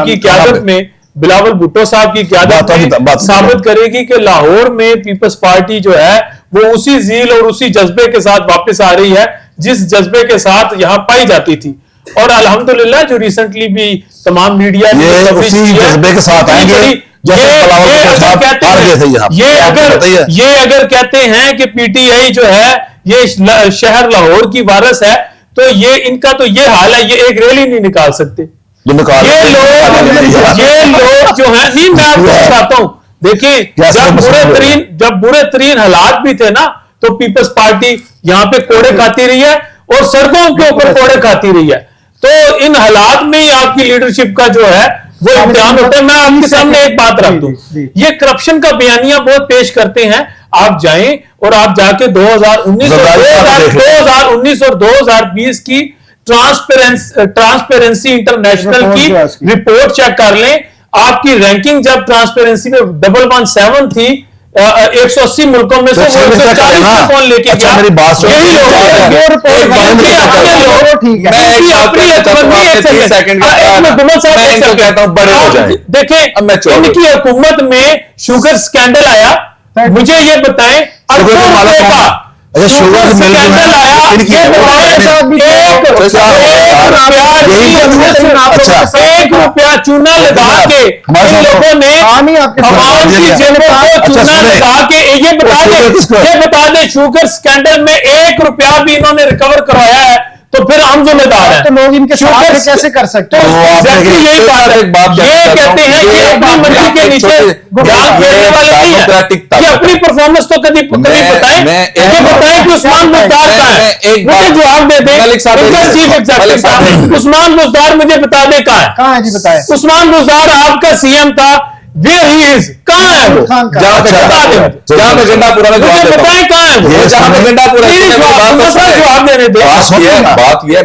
की क़यादत में, बिलावल भुट्टो साहब की क़यादत में साबित करेगी कि लाहौर में पीपल्स पार्टी जो है वो उसी जील और उसी जज्बे के साथ वापस आ रही है जिस जज्बे के साथ यहाँ पाई जाती थी। और अल्हम्दुलिल्लाह जो रिसेंटली भी तमाम मीडिया उसी जज्बे के साथ आएंगे। ये अगर कहते हैं कि पीटीआई जो है ये शहर लाहौर की वारिस है, तो ये इनका तो ये हाल है, ये एक रैली नहीं निकाल सकते। ये लोग जो है, नहीं मैं आपको बताता हूं, देखिए जब बुरे तरीन हालात भी थे ना, तो पीपल्स पार्टी यहाँ पे कोड़े खाती रही है और सड़कों के ऊपर कोड़े खाती रही है। तो इन हालात में ही आपकी लीडरशिप का जो है वो इम्तिहान होता है। मैं आपके सामने एक बात रख दूं, ये करप्शन का बयानिया बहुत पेश करते हैं। आप जाएं और आप जाके 2019 और 2020 की ट्रांसपेरेंसी इंटरनेशनल की रिपोर्ट चेक कर लें। आपकी रैंकिंग जब ट्रांसपेरेंसी में 117 थी 180 मुल्कों में से, वो 140 में कौन लेके गया? मेरी बात सुनो, यही लोग देखें, इनकी हुकूमत में शुगर स्कैंडल आया, मुझे ये बताएं एक रुपया चूना लगा के इन लोगों ने आवाम की जेबों को चूना लगा के, ये बता दे शुगर स्कैंडल में 1 रुपया भी इन्होंने रिकवर करवाया है, तो फिर हम जिम्मेदार हैं। तो लोग इनके साथ कैसे कर सकते हैं? यही बात है, ये कहते हैं कि अपनी मर्जी के नीचे ये अपनी परफॉर्मेंस तो कभी बताएं, ये बताएं कि उस्मान बुज़दार कहाँ है, मुझे जवाब दे दें। चीफ एग्जीक्यूटिव उस्मान बुज़दार मुझे बता दे कहाँ है जी, बताएं। उस्मान बुज़दार आपका सीएम था, Where he is? कहाँ है वो? जहाँ पे गंडा पूरा बताएं कहाँ है वो? जहाँ पे गंडा पूरा जवाब देने दे। बात ये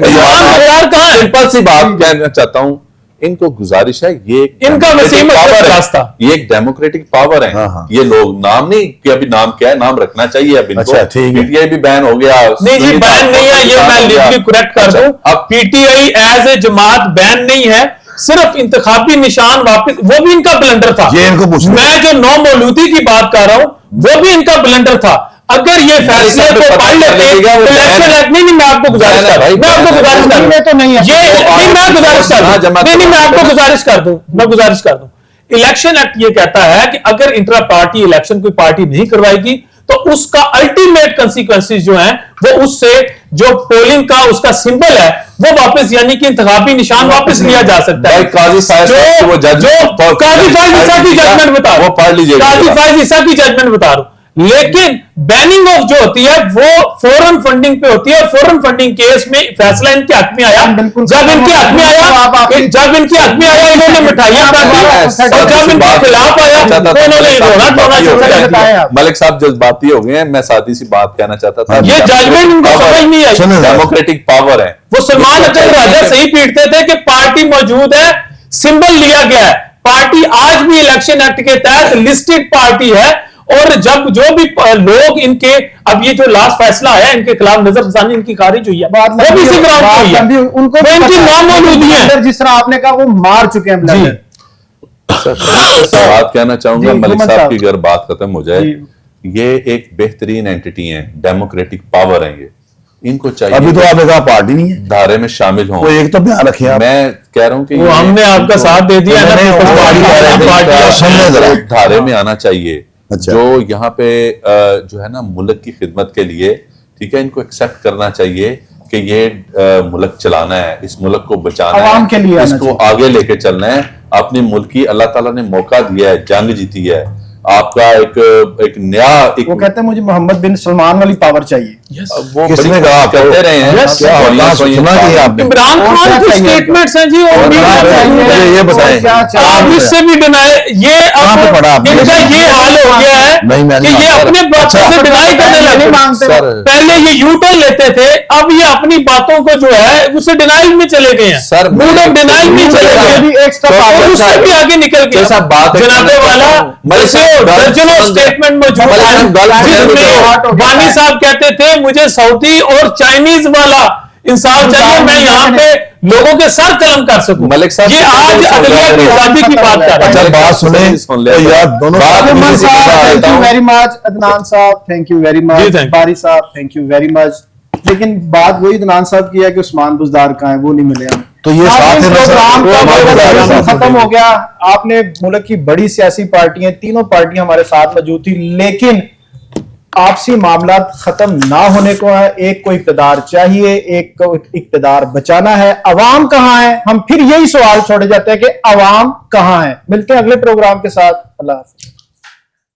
कहाँ है? सिंपल सी बात कहना चाहता हूँ, इनको गुजारिश है, ये इनका रास्ता, ये एक डेमोक्रेटिक पावर है। ये लोग नाम नहीं कि अभी नाम क्या है, नाम रखना चाहिए अब इनको। पीटीआई भी बैन हो गया, नहीं जी बैन नहीं है, ये मैं लीगली करेक्ट कर दूं। अब PTI as a jamaat ban नहीं है, सिर्फ इंतखाबी निशान वापस, वो भी इनका ब्लंडर था। ये इनको मैं जो नौ मौलूदी की बात कर रहा हूं, वो भी इनका ब्लंडर था। अगर ये फैसले को पढ़ लेते नहीं, मैं आपको गुजारिश कर दूं, मैं आपको गुजारिश कर दूं, तो नहीं ये नहीं, मैं गुजारिश कर दूं, नहीं मैं आपको गुजारिश कर दूं। इलेक्शन एक्ट ये कहता है कि अगर इंट्रा पार्टी इलेक्शन कोई पार्टी नहीं करवाएगी, तो उसका अल्टीमेट कंसिक्वेंसेस जो हैं वो उससे जो पोलिंग का उसका सिंबल है वो वापस, यानी कि इंतखाबी निशान वापस लिया जा सकता है। काजी फैज ईसा की जजमेंट बता रहा हूं, काजी फैज ईसा की जजमेंट बता रहा हूं। लेकिन बैनिंग ऑफ जो होती है वो फॉरेन फंडिंग पे होती है, और फॉरेन फंडिंग केस में फैसला इनके हक में आया। जब इनके हक में आया इन्होंने मिठाइयां काटी, और जब इनके खिलाफ आया तो इन्होंने रोना धोना छोड़ दिया। मलिक साहब जज्बाती हो गए हैं, मैं सादी सी बात कहना चाहता था, ये जजमेंट इनको समझ नहीं आई। डेमोक्रेटिक पावर है। वो सलमान अख्तर राजा सही पीटते थे कि पार्टी मौजूद है, सिंबल लिया गया है, पार्टी आज भी इलेक्शन एक्ट के तहत लिस्टेड पार्टी है। और जब जो भी लोग इनके, अब ये जो लास्ट फैसला आया इनके खिलाफ नजरसानी इनकी खारिज हुई है, वो भी इसी ग्राउंड पे हुई है, उनको इनकी नामौजूदगी है। जिस तरह आपने कहा वो मार चुके हैं बात कहना चाहूंगा मलिक साहब की अगर बात खत्म हो जाए, ये एक बेहतरीन एंटिटी है, डेमोक्रेटिक पावर है, ये इनको चाहिए। अभी तो आपने कहा पार्टी नहीं है, धारे में शामिल हो, एक तो ध्यान रखिए। मैं कह रहा हूं कि वो हमने आपका साथ दे दिया, धारे में आना चाहिए। जो यहाँ पे जो है ना मुल्क की खिदमत के लिए, ठीक है, इनको एक्सेप्ट करना चाहिए कि ये मुल्क चलाना है, इस मुल्क को बचाना है, के लिए इसको आगे लेके चलना है। अपने मुल्क की अल्लाह ताला ने मौका दिया है, जंग जीती है, आपका एक नया वो कहते हैं मुझे मोहम्मद बिन सलमान वाली पावर चाहिए। वो किसने कहा आपको? कहते रहे हैं Yes, क्या क्या सुना चाहिए आपने? इमरान और क्या खान के चाहिए? स्टेटमेंट्स हैं जी, और मुझे ये बताएं। क्या चाहिए? आप इससे भी डिनाई, ये कहाँ पे पढ़ा अब आपने? इनका ये हाल हो गया है नहीं, मैं नहीं कि ये मानता। अपने बातों से डिनाई करने नहीं लगे। मानते सर, पहले ये यूटर्न लेते थे, अब ये अपनी बातों को जो है उसे डिनाइल में चले गए हैं। सर, मूड ऑफ डिनाइल में चले गए हैं। भी एक step तो आगे उससे भी आगे निकल गए। जैसा बात है, जनाबे वाला मलिक साहब, दर्जनों गलत- स्टेटमेंट मौजूद मलिक है, साहब, गलत- जिसमें बानी साहब कहते थे मुझे सऊदी और चाइनीज वाला इंसाफ चाहिए, मैं यहाँ पे लोगों के सर कलम कर सकूं। मलिक साहब, ये आज अदलिया की आजादी की बात कर रहे अच्छा हैं। बात सुने सुन ले। तो यार दोनों बात साथ मुझे में सीधी बात थैंक देता यू हूं। Very much Adnan sahab, thank you very जी, मच thank you। बारी साहब, थैंक यू वेरी मच। लेकिन बात वही अदनान साहब की है कि उस्मान बुज़दार कहाँ है, वो नहीं मिले हमें। तो ये साथ है ना सर? प्रोग्राम वो का हमारे प्रोग्राम साथ खत्म हो गया। आपने मुल्क की बड़ी सियासी पार्टियां, तीनों पार्टियां हमारे साथ मौजूद थी, लेकिन आपसी मामला खत्म ना होने को है। एक को इक्तदार चाहिए, एक को इक्तदार बचाना है। अवाम कहां है? हम फिर यही सवाल छोड़े जाते हैं कि अवाम कहां है। मिलते हैं अगले प्रोग्राम के साथ। अल्लाह हाफ़िज़।